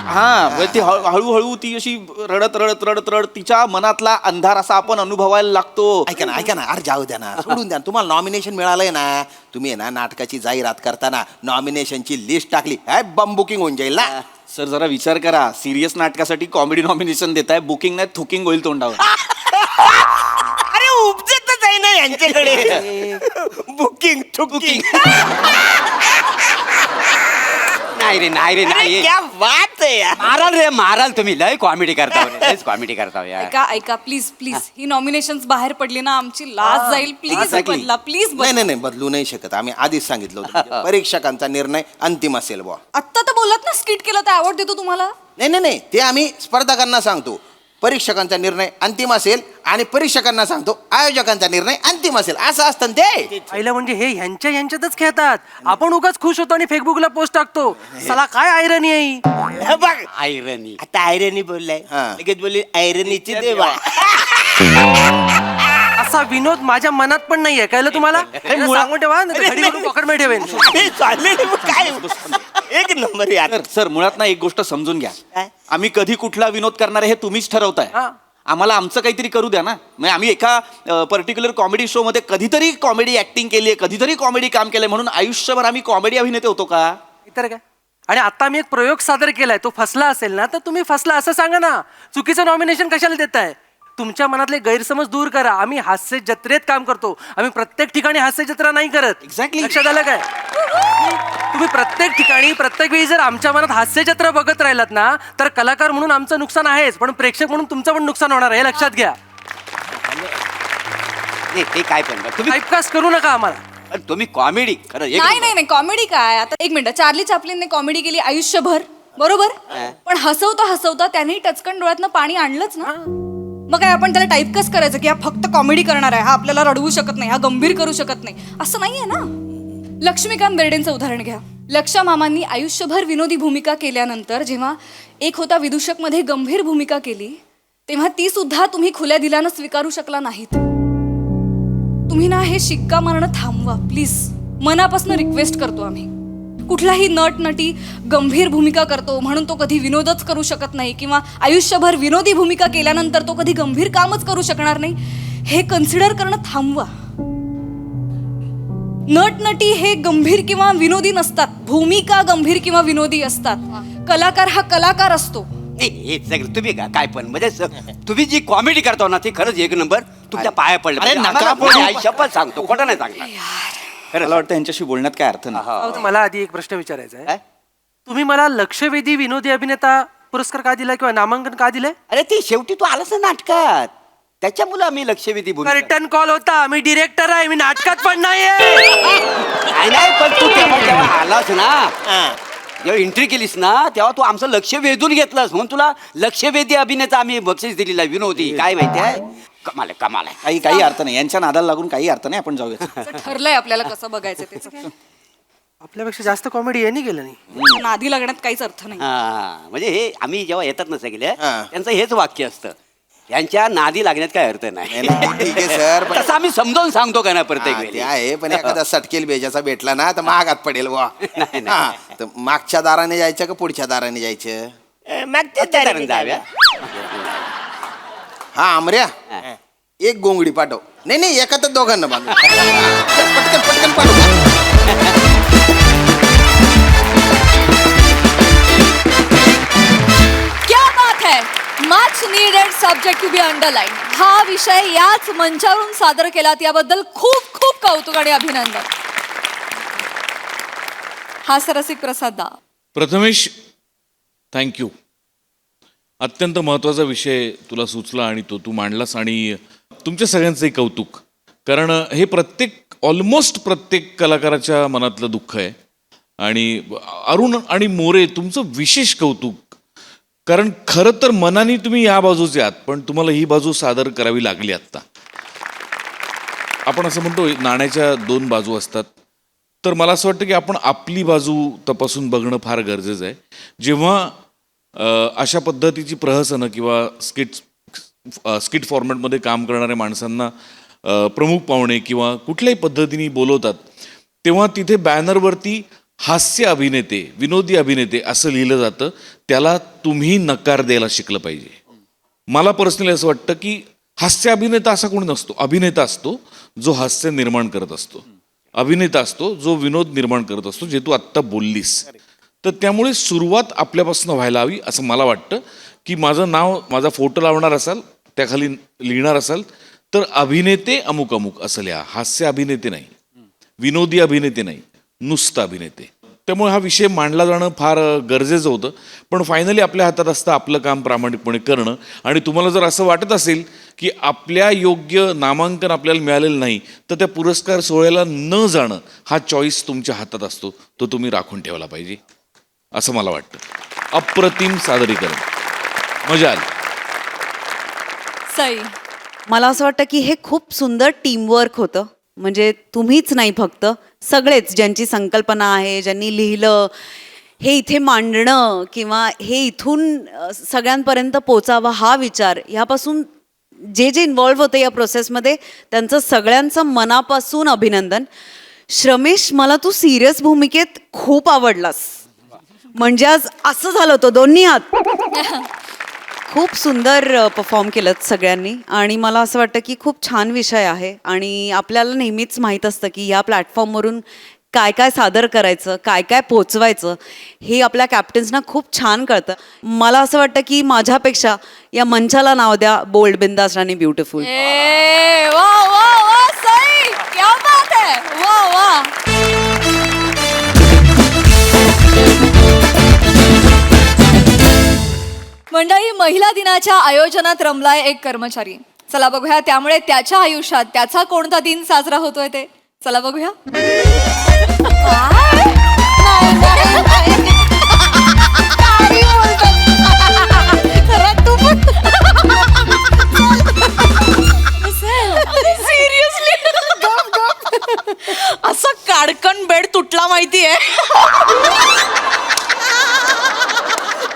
S1: हा म्हणजे ती हळूहळू ती अशी रडत रडत रडत रडत तिच्या मनातला अंधार असा आपण अनुभवायला लागतो.
S2: ऐका ना अरे जाऊ द्या ना, सोडून द्या ना. तुम्हाला नॉमिनेशन मिळालंय ना, तुम्ही आहे ना नाटकाची जाहिरात करताना नॉमिनेशनची लिस्ट टाकली, बम बुकिंग होऊन जाईल ना.
S1: सर जरा विचार करा, सिरियस नाटकासाठी कॉमेडी नॉमिनेशन देताय, बुकिंग नाही थुकिंग होईल तोंडावर.
S6: अरे उपजतच आहे ना यांच्याकडे. बुकिंग थुकिंग.
S5: नाही रे नाही रे
S6: अरे
S5: नाही
S6: क्या बात आहे यार.
S5: माराल रे माराल तुम्ही. लय कॉमेडी करता लयच कॉमेडी करता यार.
S4: ऐका ऐका प्लीज प्लीज, ही नॉमिनेशन बाहेर पडली ना आमची लाज जाईल. Please
S1: Exactly.
S4: बदला, प्लीज
S2: नाही
S4: बदला.
S2: नाही बदलू नाही शकत. आम्ही आधीच सांगितलं होतं परीक्षकांचा निर्णय अंतिम असेल बुवा.
S4: आत्ता तर बोलत ना स्किट केलं तर अवॉर्ड देतो तुम्हाला.
S2: नाही ते आम्ही स्पर्धकांना सांगतो परीक्षकांचा निर्णय अंतिम असेल, आणि परीक्षकांना सांगतो आयोजकांचा निर्णय अंतिम असेल. असं असतं ना ते.
S7: पहिलं म्हणजे हे ह्यांच्यातच खेळतात. आपण उगाच खुश होतो आणि फेसबुकला पोस्ट टाकतो. चला काय आयरनी आहे ही.
S6: हे बघ
S5: आयरनी.
S6: आता आयरनी बोललाय,
S2: हा.
S6: लगेच बोलली आयरनीची देवा.
S7: असा विनोद माझ्या मनात पण नाहीये, कळलं तुम्हाला? सांगून ठेवा, नाहीतर घडी करून पकडमध्ये ठेवेन.
S6: हे चाललेलं मग काय एक नंबर यार.
S1: सर मुळात ना एक गोष्ट समजून घ्या,
S6: काय?
S1: आम्ही कधी कुठला विनोद करणार आहे हे तुम्हीच ठरवताय.
S7: हा.
S1: आम्हाला आमचं काहीतरी करू द्या ना. म्हणजे आम्ही एका पर्टिक्युलर कॉमेडी शो मध्ये कधीतरी कॉमेडी ऍक्टिंग केली आहे, कधीतरी कॉमेडी काम केलंय, म्हणून आयुष्यभर आम्ही कॉमेडी अभिनेते होतो का?
S7: इतर काय. आणि आता मी एक प्रयोग सादर केलाय, तो फसला असेल ना तर तुम्ही फसला असं सांगा ना. चुकीचं नॉमिनेशन कशाला देताय? तुमच्या मनातले गैरसमज दूर करा. आम्ही हास्य जत्रेत काम करतो, आम्ही प्रत्येक ठिकाणी हास्य जत्रा नाही करत.
S1: Exactly.
S7: लक्षात आलं काय? तुम्ही प्रत्येक ठिकाणी प्रत्येक वेळी जर आमच्या मनात हास्य जत्रा बघत राहिलात ना तर कलाकार म्हणून आमचं नुकसान आहेच, पण प्रेक्षक म्हणून तुमचं पण नुकसान होणार आहे, हे लक्षात घ्या.
S5: ते काय पण तुम्ही
S7: टाइपकास्ट करू नका आम्हाला.
S5: तुम्ही कॉमेडी खरं एक
S4: नाही नाही नाही, कॉमेडी काय. आता एक मिनिट, चार्ली चॅप्लिनने कॉमेडी केली आयुष्यभर, बरोबर, पण हसवता हसवता त्यांनी टचकन डोळ्यातनं पाणी आणलंच ना. मग काय आपण त्याला टाइपकास्ट करायचं की हा फक्त कॉमेडी करणार आहे, हा आपल्याला रडवू शकत नाही, हा गंभीर करू शकत नाही, असं नाहीये ना. लक्ष्मीकांत बेर्डेंचं उदाहरण घ्या. लक्षा मामांनी आयुष्यभर विनोदी भूमिका केल्यानंतर जेव्हा एक होता विदूषक मध्ये गंभीर भूमिका केली, तेव्हा ती सुद्धा तुम्ही खुल्या दिलानं स्वीकारू शकला नाहीत. तुम्ही ना हे शिक्का मारणं थांबवा प्लीज, मनापासून रिक्वेस्ट करतो आम्ही. कुठलाही नट नटी गंभीर भूमिका करतो म्हणून तो कधी विनोदच करू शकत नाही, किंवा आयुष्यभर विनोदी भूमिका केल्यानंतर तो कधी गंभीर कामच करू शकणार नाही, हे कन्सिडर करणं थांबवा. नट नटी हे गंभीर किंवा विनोदी नसतात, भूमिका गंभीर किंवा विनोदी असतात. कलाकार हा कलाकार असतो.
S5: हे सगळं तुम्ही काय पण म्हणजे तुम्ही जी कॉमेडी करता ना ती खरंच एक नंबर. तुमच्या पाया पडलं.
S1: अरे
S5: म्हणजे
S1: नका
S5: आम्हाला
S1: बोलू.
S5: आई शपथ सांगतो, खोटं नाही सांगणार.
S1: मला वाटतं यांच्याशी बोलण्यात काय अर्थ नाही.
S7: अहो, मला आधी एक प्रश्न विचारायचा आहे.
S5: काय?
S7: तुम्ही मला लक्षवेधी विनोदी अभिनेता पुरस्कार का दिला किंवा नामांकन का दिलंय?
S5: अरे ती शेवटी तू आलास ना नाटकात, त्याच्यामुळे आम्ही लक्षवेधी भूमिका.
S7: रिटर्न कॉल होता, मी डिरेक्टर आहे, मी नाटकात पण नाहीये.
S5: नाही पण तू जेव्हा आलास ना, जेव्हा एंट्री केलीस ना तेव्हा तू आमचं लक्ष वेधून घेतलंस, म्हणून तुला लक्षवेधी अभिनेता आम्ही बक्षीस दिलेला विनोदी. काय माहिती आहे, कमाल आहे कमाल आहे.
S1: काही अर्थ नाही यांच्या नादाला लागून, काही अर्थ नाही. आपण जाऊया.
S4: असं ठरलंय आपल्याला कसं बघायचं त्याचं.
S7: आपल्यापेक्षा जास्त कॉमेडी यांनी केलं नाही.
S4: नादी लागण्यात काहीच अर्थ नाही.
S5: हा, म्हणजे हे आम्ही जेव्हा येतात ना सगळे
S2: हा.
S5: त्यांचं हेच वाक्य असतं, यांच्या नादी लागण्यात काय अर्थ नाही.
S2: ठीक आहे सर, पण
S5: तसं आम्ही समजावून सांगतो का ना प्रत्येक
S2: हा, ते
S5: वेळी.
S2: आहे, पण एखादा सटकेल बेजाचा भेटला ना तर महागात पडेल बुवा.
S5: नाही.
S2: हा, तर मागच्या दाराने जायचं का पुढच्या दाराने जायचं?
S6: मागच्या
S5: दाराने जाऊया.
S2: हा आमऱ्या, एक गोंगडी पाठव. नाही एका तर दोघांना बांधू. पटकन पटकन पाठव.
S4: क्या बात है, much needed subject to be underline. हा विषय याच मंचावरून सादर केलात याबद्दल खूप खूप कौतुक आणि अभिनंदन. हास्यरसिक प्रसाद दा.
S8: प्रथमेश, थँक्यू. अत्यंत महत्त्वाचा विषय तुला सुचला आणि तो तू मांडलास, आणि तुमच्या सगळ्यांचंही कौतुक. कारण हे ऑलमोस्ट प्रत्येक कलाकाराच्या मनातलं दुःख आहे. आणि अरुण आणि मोरे, तुमचं विशेष कौतुक. कारण खरं तर मनाने तुम्ही या बाजूचे आहात, पण तुम्हाला ही बाजू सादर करावी लागली आत्ता. आपण असं म्हणतो नाण्याच्या दोन बाजू असतात. तर मला असं वाटतं की आपण आपली बाजू तपासून बघणं फार गरजेचं आहे. जेव्हा अशा पद्धतीची प्रहसनं किंवा स्किट फॉर्मॅटमध्ये काम करणाऱ्या माणसांना प्रमुख पाहुणे किंवा कुठल्याही पद्धतीने बोलवतात, तेव्हा तिथे बॅनरवरती हास्य अभिनेते, विनोदी अभिनेते असं लिहिलं जातं. त्याला तुम्ही नकार द्यायला शिकलं पाहिजे. मला पर्सनली असं वाटतं की हास्य अभिनेता असा कोणी नसतो. अभिनेता असतो जो हास्य निर्माण करत असतो, अभिनेता असतो जो विनोद निर्माण करत असतो, जे तू आत्ता बोललीस. तर त्यामुळे सुरुवात आपल्यापासून व्हायला हवी असं मला वाटतं. की माझं नाव, माझा फोटो लावणार असाल, त्याखाली लिहिणार असाल तर अभिनेते अमुक अमुक असं लिहा. हास्य अभिनेते नाही, विनोदी अभिनेते नाही, नुसतं अभिनेते. त्यामुळे हा विषय मांडला जाणं फार गरजेचं होतं. पण फायनली आपल्या हातात असतं आपलं काम प्रामाणिकपणे करणं. आणि तुम्हाला जर असं वाटत असेल की आपल्या योग्य नामांकन आपल्याला मिळालेलं नाही, तर त्या पुरस्कार सोहळ्याला न जाणं हा चॉईस तुमच्या हातात असतो, तो तुम्ही राखून ठेवला पाहिजे असं मला वाटतं. अप्रतिम सादरीकरण, मजा आली.
S4: सई,
S9: मला असं वाटतं की हे खूप सुंदर टीमवर्क होतं. म्हणजे तुम्हीच नाही, फक्त सगळेच, ज्यांची संकल्पना आहे, ज्यांनी लिहिलं, हे इथे मांडणं किंवा हे इथून सगळ्यांपर्यंत पोचावा हा विचार, ह्यापासून जे जे इन्व्हॉल्व्ह होते या प्रोसेसमध्ये, त्यांचं सगळ्यांचं मनापासून अभिनंदन. श्रमेश, मला तू सिरियस भूमिकेत खूप आवडलास. म्हणजे आज असं झालं होतं दोन्ही हात. खूप सुंदर परफॉर्म केलं सगळ्यांनी. आणि मला असं वाटतं की खूप छान विषय आहे. आणि आपल्याला नेहमीच माहीत असतं की या प्लॅटफॉर्मवरून काय काय सादर करायचं, काय काय पोचवायचं, हे आपल्या कॅप्टन्सना खूप छान कळतं. मला असं वाटतं की माझ्यापेक्षा या मंचाला नाव द्या बोल्ड, बिंदास आणि ब्युटिफुल.
S4: ए वा वा वा सई, क्या बात है, वा वा. मंडळी, महिला दिनाच्या आयोजनात रमलाय एक कर्मचारी. चला बघूया त्यामुळे त्याच्या आयुष्यात त्याचा कोणता दिन साजरा होतोय ते. चला बघूया.
S3: असं काडकन बेड तुटला माहितीये.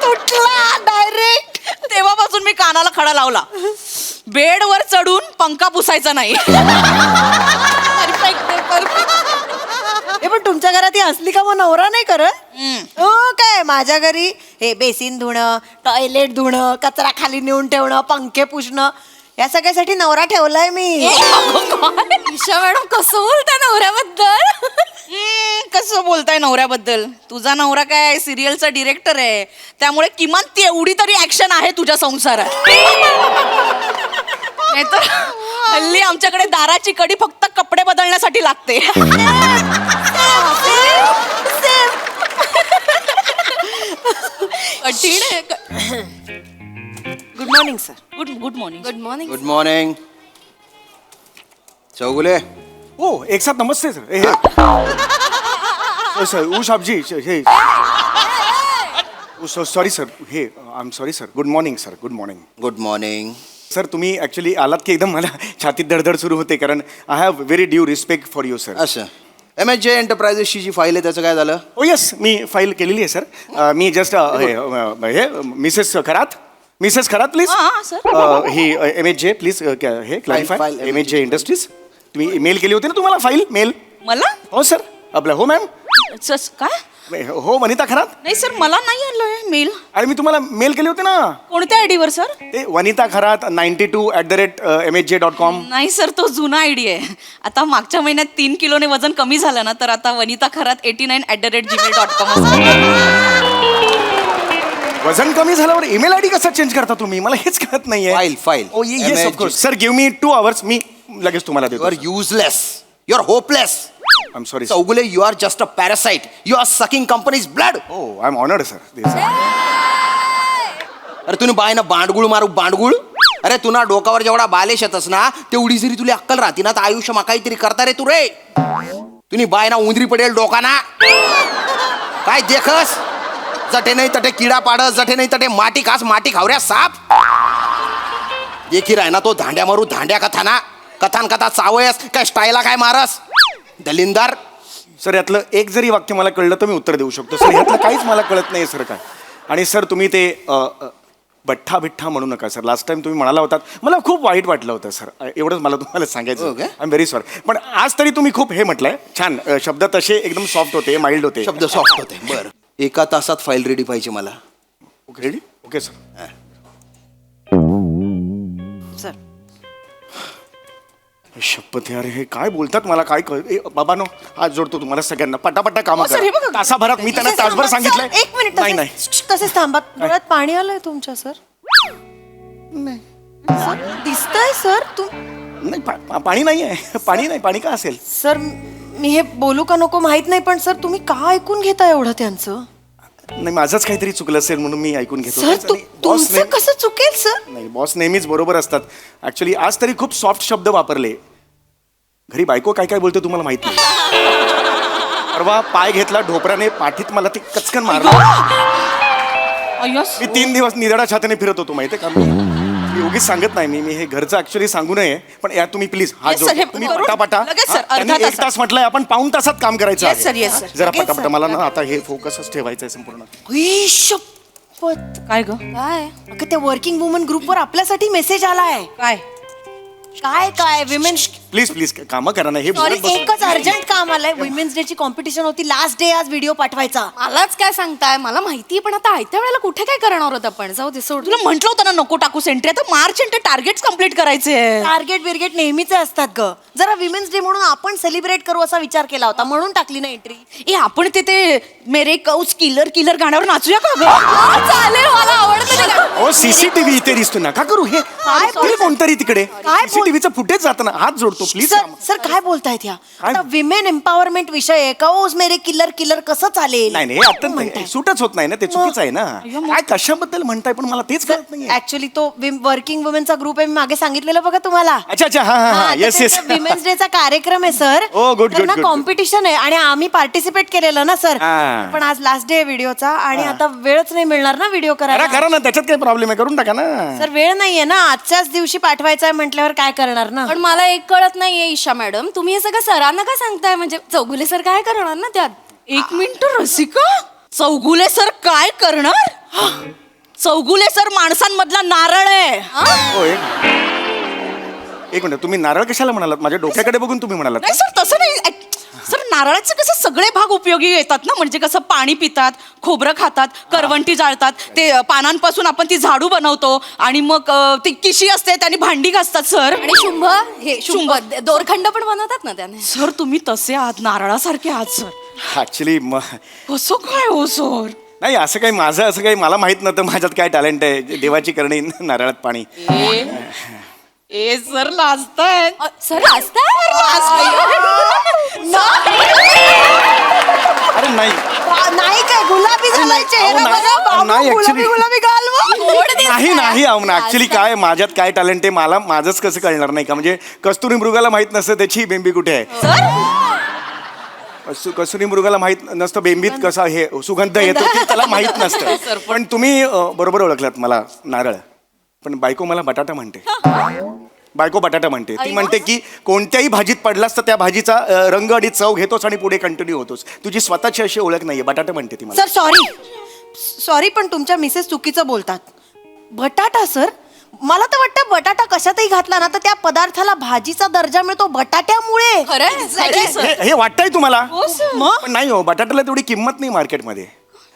S3: तुटला डायरेक्ट. तेव्हापासून मी कानाला खडा लावला, बेडवर चढून पंखा पुसायचा नाही. परफेक्ट. पण तुमच्या घरात ही असली का मग नवरा नाही करत? हो काय, माझ्या घरी हे बेसिन धुणं, टॉयलेट धुणं, कचरा खाली नेऊन ठेवणं, पंखे पुसणं, या सगळ्यासाठी नवरा ठेवलाय मी.
S4: ईशा मॅडम, कसं बोलताय नवऱ्याबद्दल?
S3: कसं बोलताय नवऱ्याबद्दल? तुझा नवरा काय सिरियलचा डिरेक्टर आहे, त्यामुळे किमान तेवढी तरी ऍक्शन आहे तुझ्या संसारात. नाहीतर हल्ली आमच्याकडे दाराची कडी फक्त कपडे बदलण्यासाठी लागते.
S4: कठीण आहे.
S3: Good morning sir.
S4: Good morning. Good morning.
S2: Good morning. Chougule,
S10: ओ एक साथ नमस्ते सर. सर ऊसाब जी हे सॉरी सर, हे I am sorry sir. Good morning sir. Good morning.
S2: Good morning.
S10: Sir तुम्ही ॲक्च्युली आलात की एकदम मला छातीत धडधड सुरू होते, कारण I have very due respect for you sir.
S2: असं MSJ एंटरप्राइजेसची जी फाईल आहे त्याचं काय झालं?
S10: ओ येस, मी फाईल केलेली आहे सर. मी जस्ट हे Mrs Kharat please. He MSJ please हे क्लॅरिफाय.
S2: file,
S10: MSJ industries. तुम्ही मेल केली होती ना तुम्हाला फाईल? मेल.
S3: मला?
S10: हो सर. आपलं हो मॅम.
S3: काय?
S10: हो वनिता खरात.
S3: नाही सर, मला नाही आलोय मेल.
S10: आणि मी तुम्हाला मेल केले होते ना.
S3: कोणत्या आयडीवर सर?
S10: ते वनिता खरात 92@MSJ.com.
S3: नाही सर, तो जुना आयडी आहे. आता मागच्या महिन्यात 3 किलोने वजन कमी झालं ना, तर आता वनिता खरात 89@gmail.com.
S10: वजन कमी झाल्यावर ईमेल आयडी कसा चेंज करता तुम्ही? मला हेच कळत नाहीये.
S2: File.
S10: Oh yes of course sir. Give me 2 hours. मी लगेच तुम्हाला
S2: यू
S10: देतो.
S2: Are useless. You are hopeless.
S10: I am sorry.
S2: Chougule, you are just a parasite. You are sucking company's blood.
S10: Oh I am honoured sir.
S2: अरे तुम्ही बायना बांडगुळ मारू बांडगुळ. अरे तुला डोकावर जेवढा बालेश येतस ना, तेवढी जरी तुला अक्कल राहती ना, तर आयुष्य मा काहीतरी करता रे तू रे. तुम्ही बायना उंदरी पडेल डोकाना. काय देखस? जटे नाही तटे किडा पाडस, जटे नाही तटे माटी खास, माटी खावऱ्या साप. देखी राय ना तो धांड्या मारू धांड्या कथा ना. कथान कथा चावयस काय स्टाईला काय मारस दलिंदार.
S10: सर यातलं एक जरी वाक्य मला कळलं तर मी उत्तर देऊ शकतो सर. यातलं काहीच मला कळत नाही सर काय. आणि सर तुम्ही ते बठ्ठा बिठ्ठा म्हणू नका सर. लास्ट टाइम तुम्ही म्हणाला होतात मला खूप वाईट वाटलं होतं सर. एवढंच मला तुम्हाला सांगायचं.
S2: हो का?
S10: I am very sorry. पण आज तरी तुम्ही खूप हे म्हटलंय छान. शब्द तसे एकदम सॉफ्ट होते, माइल्ड होते.
S2: शब्द सॉफ्ट होते. बरं 1 तासात फाईल रेडी पाहिजे मला.
S10: Okay ready. Okay sir.
S3: Sir
S10: शपथ यार हे काय बोलतात मला काय बाबानो हात जोडतो तुम्हाला सगळ्यांना पटापटा कामं
S3: सर, हे बघा.
S10: करा. तासाभरात मी त्यांना
S3: सर,
S10: तासभर
S3: सर,
S10: सांगितलंय.
S3: एक मिनिट
S10: नाही नाही
S3: तसेच थांबा. डोळ्यात पाणी आलंय तुमच्या सर. सर, दिसतंय सर
S10: नाही पाणी नाही आहे. पाणी नाही. पाणी का असेल.
S3: सर मी हे बोलू का नको माहित नाही पण सर तुम्ही का ऐकून घेता एवढं त्यांचं.
S10: नाही माझंच काहीतरी चुकलं असेल म्हणून मी ऐकून घेतो.
S3: सर
S10: आणि boss
S3: तुमचं
S10: नेहमी-
S3: कसं चुकेल सर.
S10: नाही बॉस नेहमीच बरोबर असतात. ऍक्च्युली आज तरी खूप सॉफ्ट शब्द वापरले. घरी बायको काय काय बोलते तुम्हाला माहित नाही. परवा पाय घेतला ढोपराने पाठीत मला ते कचकन मारलं. मी 3 दिवस निधडा छातीने फिरत होतो माहितीये का. मी उगीच सांगत नाही. मी हे घरचं ऍक्च्युली सांगू नये पण या तुम्ही प्लीज हात
S3: Yes, sir,
S10: जोडतो.
S3: हे
S10: तुम्ही
S3: करून
S10: पटापटा
S3: लगेच, sir,
S10: हा, त्यांनी
S3: अर्धा
S10: 1 तास म्हटलंय आपण पाऊण तासात काम करायचं
S3: Yes, sir,
S10: आहे.
S3: yes, sir.
S10: जरा
S3: लगेच,
S10: पटापटा
S3: sir.
S10: मला ना आता हे फोकसच ठेवायचं आहे संपूर्ण.
S3: उई, शपथ. काय ग
S4: काय
S3: अगं त्या वर्किंग वुमन ग्रुपवर आपल्यासाठी मेसेज आलाय. काय काय विमेन्स
S10: प्लीज प्लीज कामं करा ना. हे
S3: सॉरी
S10: बोलत बसू.
S3: एकच अर्जंट काम आलंय. विमेन्स डे ची कॉम्पिटिशन होती. लास्ट डे आज व्हिडिओ पाठवायचा.
S4: मलाच काय सांगताय. मला माहितीये पण आता आयत्या वेळेला कुठे काय करणार होत आपण. जाऊ दे सोड.
S11: तुला म्हटलं होतं ना नको टाकू सेंट्री. आता मार्च एंड टार्गेट कम्प्लीट करायचे.
S3: टार्गेट बिर्गेट नेहमीच असतात ग. जरा विमेन्स डे म्हणून आपण सेलिब्रेट करू असा विचार केला होता म्हणून टाकली ना एंट्री.
S11: ए आपण ते मेरे कौच किलर गाण्यावर नाचूया का ग.
S4: चालेल मला आवडतं.
S10: ओ सीसीटीव्ही इथे दिसतो नका करू हे. तुम्ही कोणतरी तिकडे
S3: बोल-
S10: सीसीटीव्हीचं फुटेज जातं ना. हात जोडतो प्लीज.
S3: सर काय बोलतायत ह्या
S10: काय?
S3: आता विमेन एम्पॉवरमेंट विषय आहे. कौस मेरे किलर कसं चालेल.
S10: नाही नाही आता सूटच होत नाही ना. ते चुकीचं आहे ना. काय कशाबद्दल म्हणताय पण मला तेच कळत नाही.
S3: ऍक्च्युली तो वर्किंग वुमेनचा ग्रुप आहे. मी मागे सांगितलेलं बघा तुम्हाला.
S10: अच्छा अच्छा हा हा हा येस येस.
S3: विमेन्स डेचा कार्यक्रम आहे sir.
S10: Oh, good, good, good.
S3: Competition आहे आणि आम्ही पार्टिसिपेट केलेलं ना सर.
S10: हा.
S3: पण आज लास्ट डे आहे व्हिडिओचा आणि आता वेळच नाही मिळणार ना व्हिडिओ
S10: करा
S3: करायला.
S10: करा ना. त्याच्यात काही प्रॉब्लेम आहे. करून टाका ना.
S3: सर वेळ नाहीये ना. आजच्याच दिवशी पाठवायचा आहे म्हटल्यावर काय करणार ना.
S4: पण मला एक कळत नाहीये ईशा मॅडम. तुम्ही हे सगळं सरांना का सांगताय. म्हणजे चौगुले सर काय करणार ना त्यात.
S11: 1 मिनिट रसिका. चौगुले सर काय करणार. चौगुले सर माणसांमधला नारळ आहे.
S10: हो, एक मिनिट. तुम्ही नारळ कशाला म्हणालात. माझ्या डोक्याकडे बघून तुम्ही म्हणालात.
S11: नाही सर तसं नाही. सर नारळाचे कसे सगळे भाग उपयोगी येतात ना. म्हणजे कसं पाणी पितात, खोबरं खातात, करवंटी जाळतात, ते पानांपासून आपण ती झाडू बनवतो आणि मग ती किशी असते त्याने भांडी घासतात सर.
S4: आणि शुंभ हे शुंभ दोरखंड पण बनवतात ना त्याने.
S11: सर तुम्ही तसे आहात नारळासारखे आहात सर.
S10: ऍक्च्युली
S11: कसं काय हो सर.
S10: नाही असं काही माझं असं काही मला माहित नव्हतं. माझ्यात काय टॅलेंट आहे. देवाची करणी नारळात पाणी.
S11: ए सर लाजतायत.
S4: सर असताय
S10: अरे नाही
S3: नाही काय गुलाबी झालाय चेहरा
S10: अहो, नाही.
S3: बघा. बाबू,
S10: नाही, actually.
S3: गुलाबी गालवा.
S10: नाही ऍक्च्युली काय माझ्यात काय टॅलेंट आहे मला माझंच कसं कळणार नाही का. म्हणजे कस्तुरी मृगाला माहित नसतं त्याची बेंबी कुठे आहे. कस्तुरी मृगाला माहित नसतं बेंबीत कसा हे सुगंध येतो ते त्याला माहित नसतं. पण तुम्ही बरोबर ओळखलात मला नारळ. पण बायको मला बटाटा म्हणते. बायको बटाटा म्हणते. ती म्हणते की कोणत्याही भाजीत पडलास तर त्या भाजीचा रंग आणि चव घेतोस आणि पुढे कंटिन्यू होतोस. तुझी स्वतःची अशी ओळख नाहीये. बटाटा म्हणते ती मला.
S3: सर सॉरी पण तुमच्या मिसेस चुकीचं बोलतात. बटाटा सर मला तर वाटतं बटाटा कशातही घातला ना तर त्या पदार्थाला भाजीचा दर्जा मिळतो बटाट्यामुळे.
S10: हे वाटतंय तुम्हाला. पण नाही हो. बटाट्याला तेवढी किंमत नाही मार्केटमध्ये.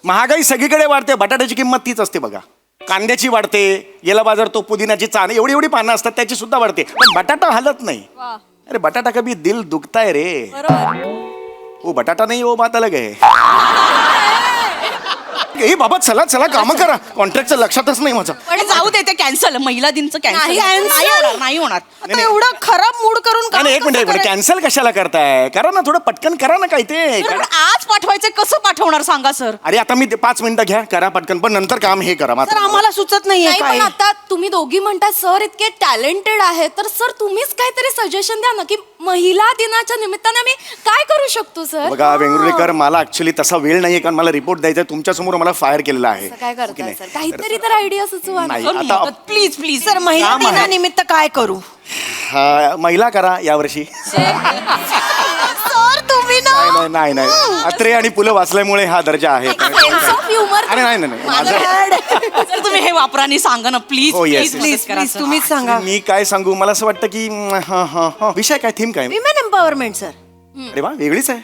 S10: महागाई सगळीकडे वाढते. बटाट्याची किंमत तीच असते बघा. कांद्याची वाढते. गेला बाजार तो पुदिन्याची चान एवढी एवढी पानं असतात त्याची सुद्धा वाढते. पण बटाटा हलत नाही. अरे बटाटा कभी दिल दुखताय रे. ओ बटाटा नाही हो बात अलग आहे. ए बाबा चला चला कामं करा. कॉन्ट्रॅक्टचं लक्षातच नाही माझं.
S11: पण जाऊ दे ते कॅन्सल. महिला दिनचं कॅन्सल नाही होणार.
S3: आता एवढं खराब मूड करून काम
S10: नाही एक
S3: कसं
S10: मिनिट
S3: करायचं?
S10: कॅन्सल कशाला करताय. करा ना थोडं पटकन करा ना काय ते.
S11: सर, पण आज पाठवायचं कसं पाठवणार सांगा सर.
S10: अरे आता मी 5 मिनिटं घ्या करा पटकन पण नंतर काम हे करा
S3: सर
S10: मात्र.
S3: आम्हाला सुचत नाहीये
S4: नाही
S3: काय.
S4: पण आता तुम्ही दोघी म्हणता सर इतके टॅलेंटेड आहे तर सर तुम्हीच काहीतरी सजेशन द्या ना की महिला दिनाच्या निमित्ताने आम्ही काय करू शकतो सर.
S10: बघा वेंगुर्लेकर मला ऍक्च्युली तसा वेळ नाहीये कारण मला रिपोर्ट द्यायचा आहे. तुमच्या समोर मला फायर केलेला आहे.
S4: असं काय
S10: हो की
S4: करताय
S10: नाही?
S4: सर काहीतरी तर आयडिया सुचवा ना.
S10: नाही आता
S3: प्लीज सर महिला
S10: काम आहे.
S3: दिनानिमित्त काय करू.
S10: महिला करा यावर्षी.
S3: सर तुम्ही ना
S10: नाही अत्रे आणि पुलं वाचल्यामुळे हा दर्जा आहे. अरे नाही माझं
S11: सर तुम्ही हे वापरा आणि सांगा ना प्लीज
S10: हो, yes,
S3: प्लीज प्लीज तुम्हीच सांगा.
S10: मी काय सांगू, मला असं वाटतं की विषय काय, थीम काय?
S3: Women empowerment sir.
S10: अरे वा, वेगळीच आहे.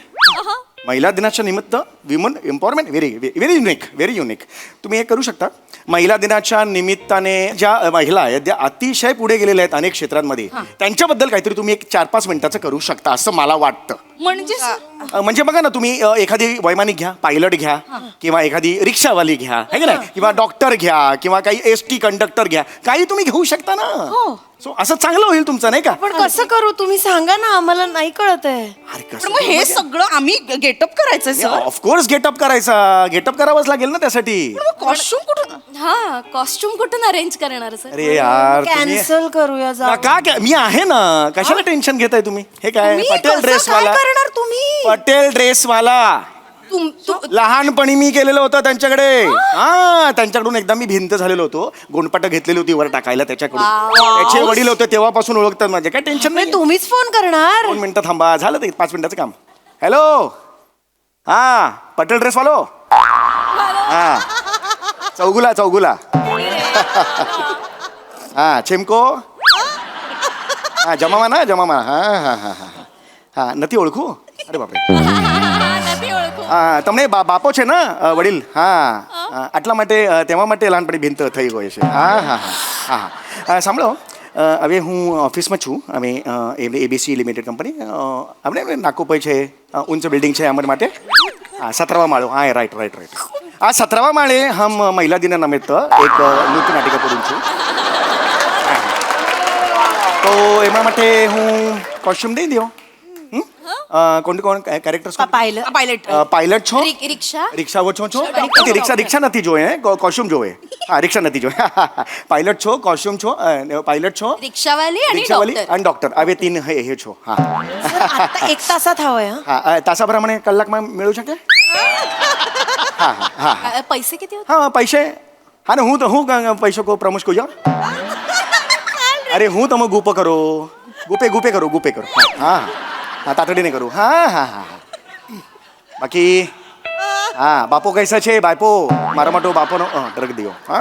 S10: महिला दिनाच्या निमित्त विमन एम्पॉवरमेंट, व्हेरी युनिक. तुम्ही हे करू शकता. महिला दिनाच्या निमित्ताने ज्या महिला आहेत त्या अतिशय पुढे गेलेल्या आहेत अनेक क्षेत्रांमध्ये, त्यांच्याबद्दल काहीतरी तुम्ही एक 4-5 मिनिटाचं करू शकता असं मला वाटतं. म्हणजे बघा ना, तुम्ही एखादी वैमानिक घ्या, पायलट घ्या, किंवा एखादी रिक्षावाली घ्या, है की नाही, किंवा डॉक्टर घ्या, किंवा काही ST कंडक्टर घ्या, काही तुम्ही घेऊ शकता ना. सो असं चांगलं होईल तुमचं, नाही का?
S3: पण कसं करू तुम्ही सांगा ना, आम्हाला नाही कळत आहे.
S10: अरे
S11: पण मग हे सगळं आम्ही गेटअप करायचं सर.
S10: ऑफकोर्स गेटअप करावाच लागेल ना त्यासाठी.
S11: कॉस्ट्युम कुठून
S4: कॉस्ट्युम कुठून अरेंज करणार सर?
S10: अरे यार तुम्ही-
S3: कॅन्सल करूया जा.
S10: का मी आहे ना, कशाला टेन्शन घेताय तुम्ही? हे काय पटेल ड्रेस वाला,
S3: करणार तुम्ही?
S10: पटेल ड्रेस वाला लहानपणी मी केलेलं होतं त्यांच्याकडे. त्यांच्याकडून एकदा मी भिंत झालेलो होतो, गोंडपाट घेतलेली होती वर टाकायला त्याच्याकडून. त्याचे वडील होते तेव्हापासून ओळखतात माझे, काय टेन्शन नाही.
S3: तुम्हीच फोन करणार?
S10: 2 मिनिटं थांबा, झालं ते 5 मिनिटाचं काम. हॅलो, हा पटेल ड्रेस वालो, हा चौगुला हा चेमको, हा जमामा, हा नती ओळखू. अरे बापरे. તમને બાપો છે ને વડીલ, હા આટલા માટે તેમાં માટે લહાનપણી ભીંત થઈ ગઈ છે. હા સાંભળો, હવે હું ઓફિસમાં છું. અમે ABC લિમિટેડ કંપની, આપણે નાકોપાઈ છે, ઊંચ બિલ્ડિંગ છે અમારા માટે. હા 17વા માળો. હા રાઈટ. આ 17વા માળે હમ મહિલા દિન નિમિત્ત એક નૃત્ય નાટિકા કરું છું. તો એમાં માટે હું કોસ્ટ્યુમ દઈ દો. કોણ કેરેક્ટર્સ? પાયલટ છો, રિક્ષાઓ છો. રિક્ષા નથી જોએ, કોસ્ટ્યુમ જોવે. હા રિક્ષા નથી જોએ. પાયલટ છો, કોસ્ટ્યુમ છો, પાયલટ છો,
S4: रिक्षावाली आणि
S10: आणि डॉक्टर. હવે 3 हे છો. હા
S3: आता 1 तासात हवंय.
S10: હા તાસાप्रमाणे કલાકમાં મેળવી શકે. હા
S4: पैसे किती होते?
S10: હા પૈસે, હા ને હું પૈસો કો પ્રમોશ को अरे હું તમે ગુપે કરો. હા तातडीने करू. हा बाकी હા બાપો કૈસા છે? બાપો મારા માટે બાપોનો ટ્રક દિયો. હા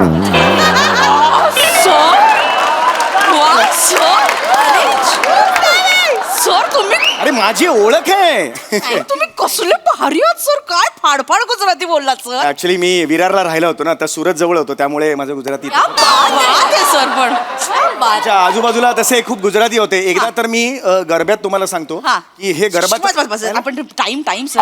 S11: सर तुम्ही
S10: अरे माझी ओळख आहे.
S11: तुम्ही कसले भारी आहात सर. काय फाडफाड गुजराती बोललात सर.
S10: ऍक्च्युली मी विरारला राहिलो होतो ना, तर सुरत जवळ होतो, त्यामुळे माझं गुजराती.
S11: सर पण
S10: माझ्या आजूबाजूला तसे खूप गुजराती होते. एकदा तर मी गरब्यात तुम्हाला सांगतो की हे गरब्यात
S11: आपण टाइम सर.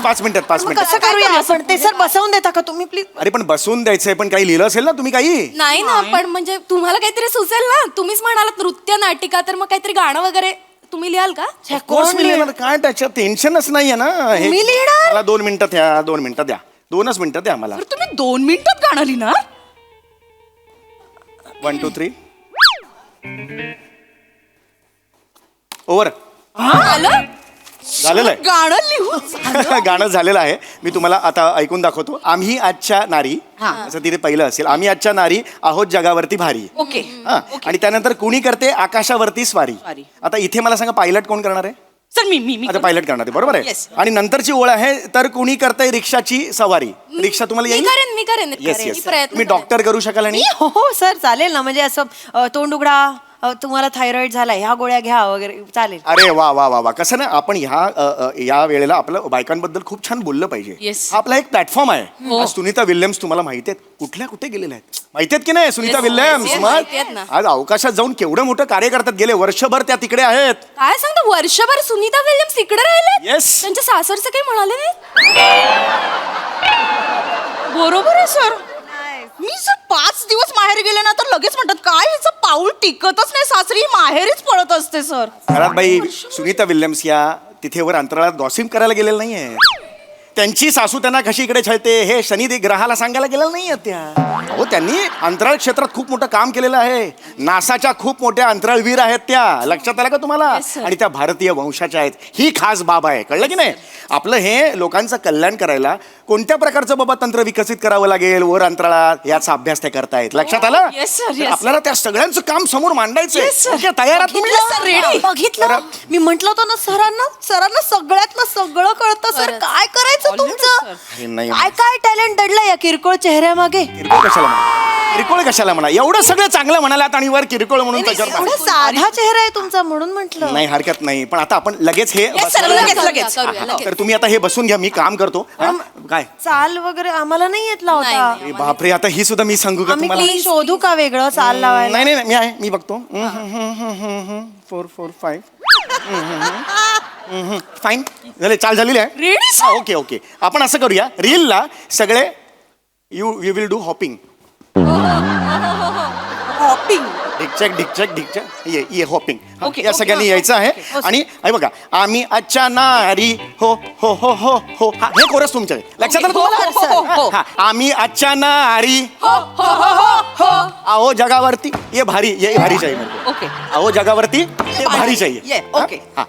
S10: 5 मिनिटात
S3: कसं करूया आपण? ते सर बसवून देता का तुम्ही प्लीज?
S10: अरे पण बसून द्यायचंय, पण काही लिहिलं असेल ना तुम्ही काही?
S4: नाही ना, पण म्हणजे तुम्हाला काहीतरी सुचेल ना. तुम्हीच म्हणालात नृत्य नाटिका, तर मग काहीतरी गाणं वगैरे तुम्ही लिहाल का?
S10: कोर्स मी लिहिणार, काय त्याच्यात टेन्शनच नाहीये ना. हे
S3: मी लिहिणार?
S10: मला 2 मिनिटं द्या, 2 मिनिटं द्या, 2च मिनिटं द्या मला.
S11: तुम्ही 2 मिनिटात गाणं लिहिणार?
S10: 1 2 3 ओव्हर. झालेलं आहे
S11: गाणं लिहून
S10: गाणं झालेलं आहे. मी तुम्हाला आता ऐकून दाखवतो. आम्ही आजच्या नारी, असं तिथे पहिलं असेल. आम्ही आजच्या नारी आहोत जगावरती भारी.
S11: ओके.
S10: आणि त्यानंतर कुणी करते आकाशावरती स्वारी. आता इथे मला सांगा, पायलट कोण करणार आहे?
S11: सर मी
S10: आता पायलट करणार आहे, बरोबर आहे.
S11: Yes.
S10: आणि नंतरची ओळ आहे, तर कुणी करतंय रिक्षाची सवारी. रिक्षा तुम्हाला येईल?
S4: मी करेन
S10: येस. तुम्ही डॉक्टर करू शकाल. आणि
S3: हो सर चालेल ना. म्हणजे असं तोंड उघडा, तुम्हाला थायरॉइड झाला, ह्या गोळ्या घ्या वगैरे चालेल.
S10: अरे वा. कसं ना, आपण या वेळेला आपल्या बायकांबद्दल खूप छान बोललं पाहिजे.
S11: Yes.
S10: हा आपला एक प्लॅटफॉर्म आहे. आज सुनीता विल्यम्स तुम्हाला माहिती आहेत कुठे गेलेल्या आहेत? माहिती आहेत की नाही सुनीता विल्यम्स?
S4: yes, माहिती आहेत ना.
S10: आज अवकाशात जाऊन केवढं मोठं कार्य करतात. गेले वर्षभर त्या तिकडे आहेत.
S4: काय सांगता, वर्षभर सुनीता विल्यम्स इकडे राहिले?
S10: येस.
S4: त्यांच्या सासरचं काही म्हणाले नाही?
S11: बरोबर आहे सर. मी जर 5 दिवस माहेर गेले ना, तर लगेच म्हणतात काय हिचं पाऊल टिकतच नाही सासरी, माहेरीच पळत असते सर.
S10: घरात बाई सुनीता विल्यम्स या तिथे वर अंतराळात गॉसिप करायला गेलेलं नाहीये. त्यांची सासू त्यांना कशी इकडे छळते हे शनी ग्रहाला सांगायला गेलेलं नाही त्या. अहो त्यांनी अंतराळ क्षेत्रात खूप मोठं काम केलेलं आहे. नासाच्या खूप मोठ्या अंतराळवीर आहेत त्या. लक्षात आलं का तुम्हाला? आणि त्या भारतीय वंशाच्या आहेत. ही खास बाब आहे. कळलं की नाही? आपलं हे लोकांचं कल्याण करायला कोणत्या प्रकारचं बाबा तंत्र विकसित करावं लागेल वर अंतराळात याचा अभ्यास ते करतायत. लक्षात आलं?
S11: Yes, sir, yes.
S10: आपल्याला त्या सगळ्यांचं काम समोर मांडायचंय.
S11: Yes, sir.
S10: ओके, तयार आहात तुम्ही?
S11: Yes, sir, ready.
S3: बघितलं मी म्हंटल होतं ना सरांना सगळ्यातलं सगळं कळतं सर. काय करायचं तुमचं?
S10: अरे नाही
S3: काय काय टॅलेंट दडलं या किरकोळ चेहऱ्यामागे?
S10: किरकोळ कशाला म्हणा? किरकोळ कशाला म्हणा? एवढं सगळं चांगलं म्हणालात आणि वर किरकोळ म्हणून त्याच्यावर
S3: एवढा साधा चेहरा आहे तुमचा म्हणून म्हंटल.
S10: नाही हरकत नाही. पण आता आपण लगेच हे
S11: Yes, sir, लगेच.
S10: तर तुम्ही आता हे बसून घ्या. मी काम करतो. हा? काय
S3: चाल वगैरे आम्हाला नाही येत लावता.
S10: अरे बापरे, आता ही सुद्धा मी सांगू का
S3: आम्ही
S10: तुम्हाला?
S3: क्लीन शोधू का वेगळं चाल लावायला?
S10: नाही नाही नाही, मी आहे, मी बघतो. 4 4 5 फाईन झाले, चाल झालेली आहे.
S11: Ready,
S10: हा, ओके ओके. आपण असं करूया, रीलला सगळे you will do hopping.
S11: Hopping.
S10: डिकचक ये हॉपिंग.
S11: Okay,
S10: या
S11: okay,
S10: सगळ्यांनी
S11: okay,
S10: यायचं आहे. आणि हे बघा, आम्ही अच्छा नारी हो हो हो हो हो. हा, हे कोरस तुमच्या आहे. लक्षात आलं
S11: हो, हो, हो,
S10: तुम्हाला?
S11: हो.
S10: हा, आम्ही अच्छा नारी
S11: हो हो हो हो हो.
S10: आओ जगावरती ये भारी चाहिए मेरे को.
S11: ओके.
S10: आओ जगावरती ये भारी चाहिए.
S11: ये,
S10: हा?
S11: ओके.
S10: हा.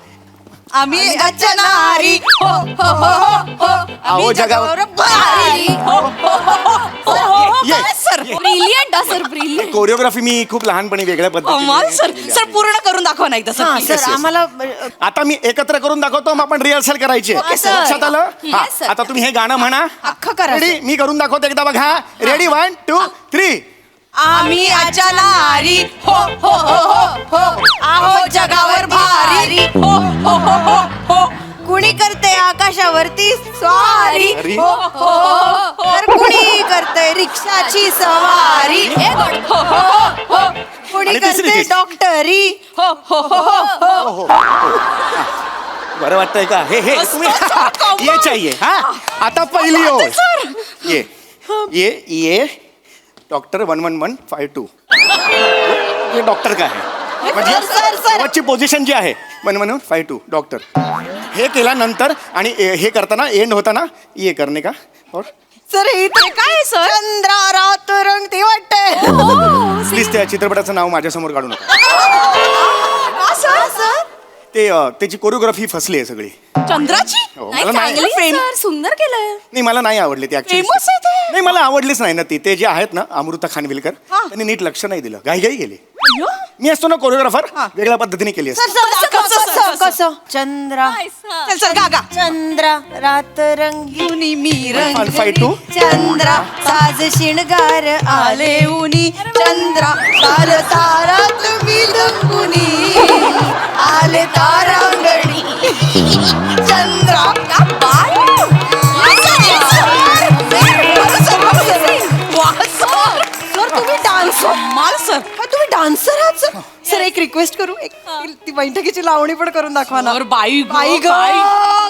S11: आम्ही अचानारी हो हो हो हो.
S10: आओ जगावर
S11: भारी हो हो हो हो.
S10: ये,
S11: sir
S4: brilliant sir brilliant.
S10: Choreography मी खूप लहानपणी वेगळ्या
S11: कमाल सर.
S10: पद्धतीने
S11: सर पूर्ण करून दाखवा ना एकदा
S3: हा,
S11: सर.
S3: Sir
S10: yes.
S3: आम्हाला
S10: आता मी एकत्र करून दाखवतो. मग आपण रिहर्सल करायची आहे.
S3: Okay, sir.
S10: लक्षात आलं? हा,
S4: Yes, sir.
S10: आता तुम्ही हे गाणं म्हणा.
S3: अख्खं करा
S10: रेडी? मी करून दाखवतो एकदा बघा. रेडी 1 2 3.
S11: आम्ही अचानारी हो हो हो हो हो. आहो जगावर भारी हो हो हो हो हो.
S3: कुणी करते आकाशावरती स्वारी
S10: अरे.
S3: हो हो हो. तर कुणी करते रिक्षाची सवारी
S11: हे गड हो हो हो हो.
S3: कुणी
S10: आणि तिसरी
S3: करते
S10: चीज.
S3: डॉक्टरी
S11: हो हो हो हो हो.
S10: बरं वाटतंय का? हे हे तुम्ही ये चाहिए. हा, आता पहिली ओळ. ये डॉक्टर 11152. हे डॉक्टर का आहे म्हणजे शेवटची पोझिशन जी आहे 11152 डॉक्टर. हे केल्यानंतर आणि हे करताना एंड होताना ये करणे का और
S3: सर इथे काय सर चंद्रा रात रंग ते वाटतंय.
S10: प्लीज त्या चित्रपटाचं नाव माझ्यासमोर काढू नका.
S3: सर सर
S10: ते त्याची कोरिओग्राफी फसली आहे सगळी.
S11: चंद्राची
S10: हो,
S4: नाही,
S10: मला नाही
S4: चांगली आहे, sir. सुंदर केलंय.
S10: नाही मला नाही आवडली ती actually.
S11: Famous आहे ते.
S10: नाही मला आवडलीच नाही ना ती. ते जे आहेत ना अमृता खानविलकर त्यांनी नीट लक्ष नाही दिलं. घाई गेली. मी असतो ना कोरिओग्राफर वेगळ्या पद्धतीने केली असते.
S3: कसं कसं चंद्रा
S11: चल सर गा गा.
S3: चंद्रा रात रंगीनी मी
S10: 152.
S3: चंद्रा साज शिणगार आले उनी चंद्रा तार तारा तुम्ही रंगुनी आले तारांगणी चंद्रा सर तुम्ही डान्सर
S11: माल सर.
S3: तुम्ही डान्सर आहात सर. सर एक रिक्वेस्ट करू एक ती बैठकीची लावणी पण करून दाखवा ना.
S11: सर, बाई गं,
S3: बाई ग
S11: बाई.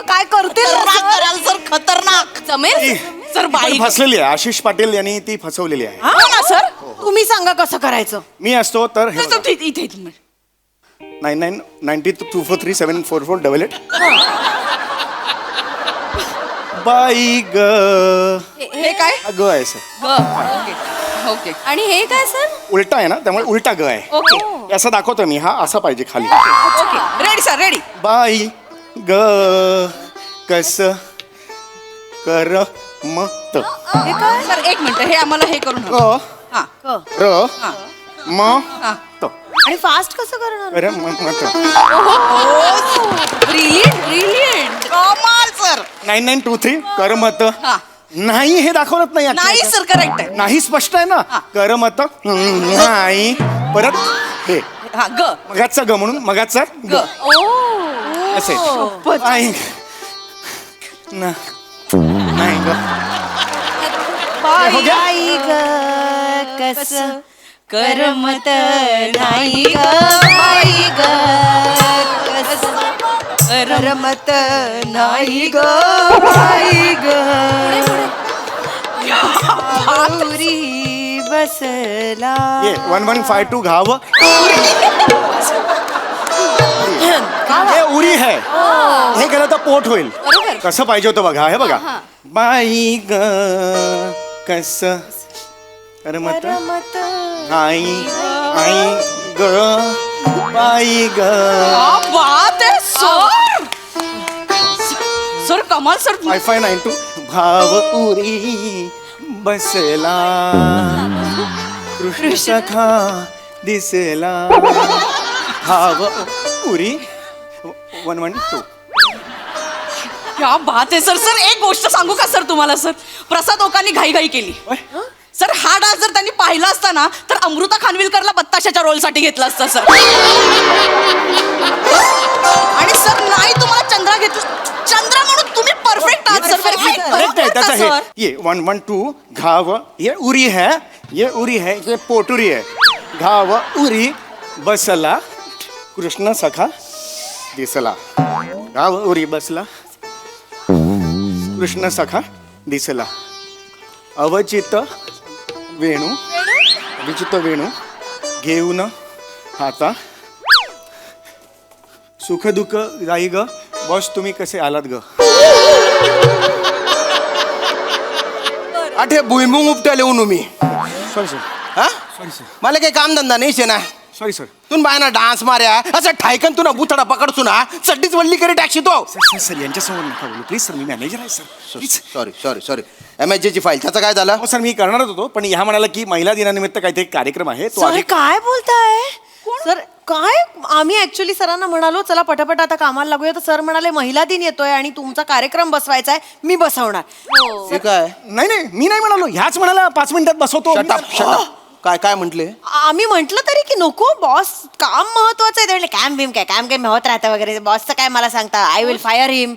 S3: काय करते
S11: खतरनाक कराल सर खतरनाक.
S4: जमेल
S11: सर
S10: ती
S11: बाई
S10: पण फसलेली आहे. आशिष पाटील यांनी ती फसवलेली आहे.
S3: हो ना सर तुम्ही सांगा कसं करायचं.
S10: मी असतो तर हे
S11: सर, इथे इथे इथे.
S10: 999024474488. बाई ग
S11: हे काय
S10: ग आहे सर.
S11: ओके ओके
S4: आणि हे काय सर?
S10: उलटा आहे ना त्यामुळे उलटा ग आहे.
S11: ओके
S10: असं दाखवतो मी. हा असा पाहिजे खाली.
S11: Okay ready sir ready.
S10: बाई ग कस कर मत
S11: हे काय सर एक मिनिट हे आम्हाला हे करून
S10: ग
S11: हा
S10: र म
S11: हा.
S10: त
S3: आणि फास्ट कसं करणार.
S10: कर मत.
S11: ब्रिलियंट ब्रिलियंट कमाल सर.
S10: 9923 कर मत.
S11: हा
S10: नाही हे दाखवत नाही आता.
S11: नाही सर करेक्ट आहे.
S10: नाही स्पष्ट आहे ना.
S11: हा.
S10: कर मत नाही परत हे
S11: हा ग
S10: मगाचा ग म्हणून मगाचा ग असे नाही नाही ग हो गया?
S3: बाई ग कस करमत नाही ग बाई ग कस करमत नाही ग बाई ग गौरी बसला
S10: ये 1152 घाव हे उरी है. हे केलं तर पोट होईल
S4: बरोबर.
S10: कसं पाहिजे होतं बघा हे बघा
S4: हा.
S10: बाई ग कस करमत आई आई ग बाई ग
S11: क्या बात आहे सर सर कमाल सर
S10: 5592 भाव उरी बसला कृष्ण सखा दिसला भाव उरी 112
S11: क्या बात आहे सर सर एक गोष्ट सांगू का सर तुम्हाला सर प्रसाद ओकांनी घाई केली सर हा डान्स जर त्यांनी पाहिला असता ना तर अमृता खानविलकरला बत्ताशाच्या रोलसाठी घेतला असता सर आणि सर नाही तुम्हाला चंद्रा घेतलं चंद्रा म्हणून तुम्ही परफेक्ट आहात सर
S10: करेक्ट है त्याचा है ये 112 घाव ये उरी है ये पोटुरी है घाव उरी बसला कृष्ण सखा दिसला घाव उरी बसला कृष्ण सखा दिसला अवचित वेणू घेऊन हाता सुख दुःख जाई ग बॉस तुम्ही कसे आलात ग
S2: आठे भुईमुंग उपटा लिहून मी
S10: सॉरी सर
S2: हा
S10: सॉरी सर
S2: मला काही काम धंदा नाही शे ना
S10: सॉरी सर
S2: तुन बायना डान्स मार्या असं ठायकन तुला बुथडा पकडसू ना चड्डीच वल्ली करी टाकशी तो
S10: सर सर यांच्यासमोर नका बोलू प्लीज सर मी मॅनेजर आहे sir please
S2: sorry MSG file त्याचं काय झालं
S10: हो सर मी करणारच होतो पण ह्या म्हणाला की महिला दिनानिमित्त काहीतरी कार्यक्रम आहे तो
S3: सर
S10: आधी
S3: काय बोलताय सर काय आम्ही ऍक्च्युली सरांना म्हणालो चला पटापट आता कामाला लागूया तर सर म्हणाले महिला दिन येतोय आणि तुमचा कार्यक्रम बसवायचा आहे मी बसवणार
S2: हे काय
S10: नाही मी नाही म्हणालो ह्याच म्हणाला 5 मिनिटात बसवतो
S2: शटअप काय म्हटले
S3: आम्ही म्हंटल तरी की नको बॉस काम महत्वाचं आहे ते म्हणले काम काय होत राहतं वगैरे बॉसचं काय मला सांगता I will fire him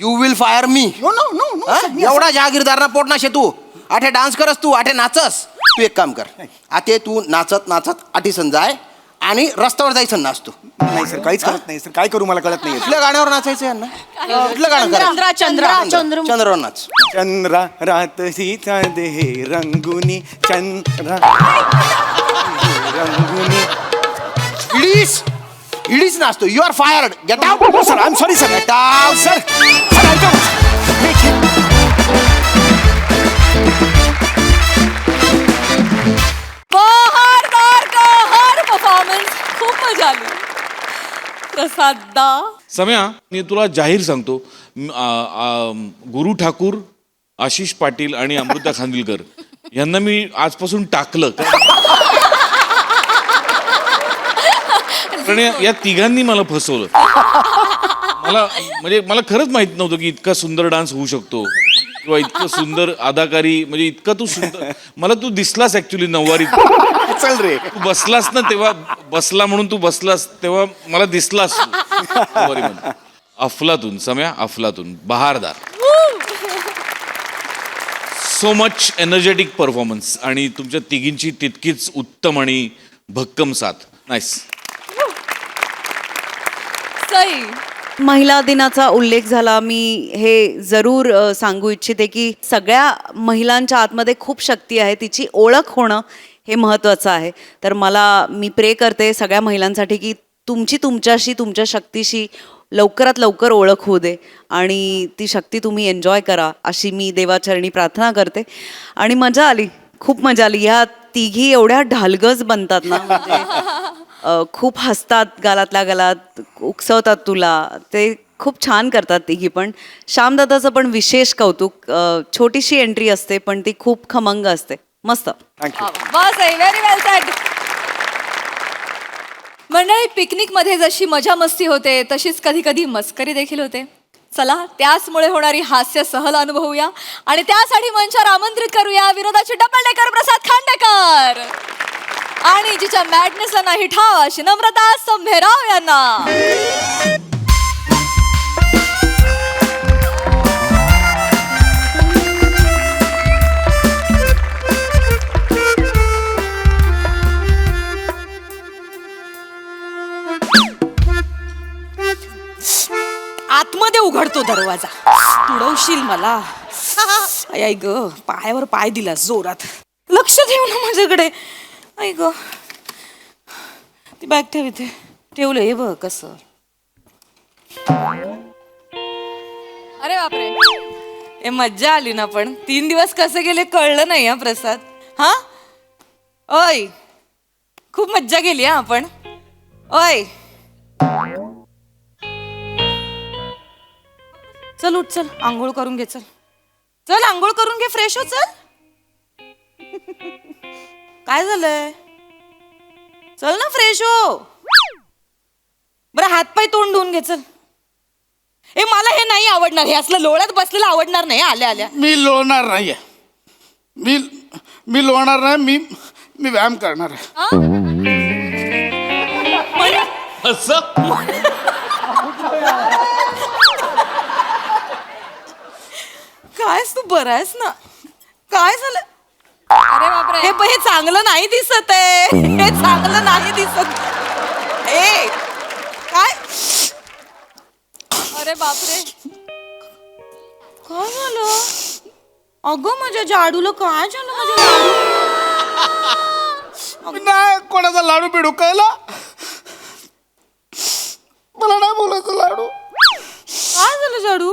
S2: you will fire me एवढा जहागीरदार ना पोट ना शे तू आठे डान्स करस तू आठे नाचस तू एक काम कर आते तू नाचत आठी संजाय आणि रस्त्यावर जायचं नाच तू
S10: नाही सर काहीच कळत नाही सर काय करू मला कळत नाही
S2: कुठल्या गाण्यावर नाचायचं यांना कुठलं गाणं करा चंद्रावर नाच
S10: चंद्रा रात सीता देहे रंगुनी चंद्रा रंगुनी
S2: इडीच नाचतो you are fired get out
S10: sir I am sorry sir
S2: get out
S10: sir sir ऐका
S4: बहारदार परफॉर्मन्स खूप मजा आली प्रसाददा
S8: सम्या मी तुला जाहीर सांगतो गुरु ठाकूर आशिष पाटील आणि अमृता खानविलकर यांना मी आजपासून टाकलं कारण या तिघांनी मला फसवलं मला खरंच माहित नव्हतं की इतका सुंदर डान्स होऊ शकतो किंवा इतकं सुंदर अदाकारी म्हणजे इतका तू सुंदर मला तू दिसलास ऍक्च्युली नऊवारीत
S10: चल रे
S8: तू बसलास ना तेव्हा बसला म्हणून तू बसलास तेव्हा मला दिसलास नऊवारीमध्ये. अफलातून सम्या अफलातून बहारदार सो मच एनर्जेटिक परफॉर्मन्स आणि तुमच्या तिघींची तितकीच उत्तम आणि भक्कम साथ नाईस
S4: सई
S9: महिला दिनाचा उल्लेख झाला मी हे जरूर सांगू इच्छिते की सगळ्या महिलांच्या आतमध्ये खूप शक्ती आहे तिची ओळख होणं हे महत्त्वाचं आहे तर मी प्रे करते सगळ्या महिलांसाठी की तुमच्याशी तुमच्या शक्तीशी लवकरात लवकर ओळख होऊ दे आणि ती शक्ती तुम्ही एन्जॉय करा अशी मी देवाचरणी प्रार्थना करते आणि मजा आली खूप मजा आली ह्या तिघी एवढ्या ढालगज बनतात ना म्हणजे खूप हसतात गालातल्या गालात उकसवतात तुला ते खूप छान करतात तिघी पण श्यामदादाचं पण विशेष कौतुक छोटीशी एंट्री असते पण ती खूप खमंग असते मस्त
S10: थँक्यू
S4: बस व्हेरी वेल सेड मंडळी पिकनिक मध्ये जशी मजा मस्ती होते तशीच कधी कधी मस्करी देखील होते चला त्याचमुळे होणारी हास्य सहल अनुभवूया आणि त्यासाठी मंचावर आमंत्रित करूया विरोधाचे डबल डेकर प्रसाद खांडेकर आणि जिच्या मॅडनेसला नाही ठाव अशी नम्रता संभेराव यांना
S11: आतमध्ये उघडतो दरवाजा तुडवशील मला आई ग पायावर पाय दिला जोरात लक्ष ठेव ना माझ्याकडे आई ग ती बॅग ठेव इथे ठेवलं हे बघ कसं
S4: अरे बापरे.
S11: ए मज्जा आली ना. पण 3 दिवस कसे गेले कळलं नाही हा प्रसाद. हा ओय खूप मज्जा केली हा आपण. ओय चल उठ चल आंघोळ करून घे. चल चल आंघोळ करून घे. फ्रेश हो. चल काय झालंय. चल ना फ्रेश हो. बरं हातपाय तोंड धुवून घे. चल. ए मला हे नाही आवडणार. हे असलं लोळ्यात बसलेलं आवडणार नाही. आल्या आल्या
S12: मी लोणार नाहीये. मी लोणार नाही. मी व्यायाम करणार आहे.
S8: असं
S11: कायस तू बरं आहेस ना. काय झालं.
S4: अरे बापरे.
S11: हे चांगलं नाही दिसत आहे. हे चांगलं नाही दिसत. ए काय.
S4: अरे बापरे.
S11: काय झालं. अगं माझ्या जाडूला काय झालं. माझ्या
S12: मी नाही कोणाचा लाडू बिडू कळला. मला नाही बोलायचं लाडू.
S11: काय झालं जाडू.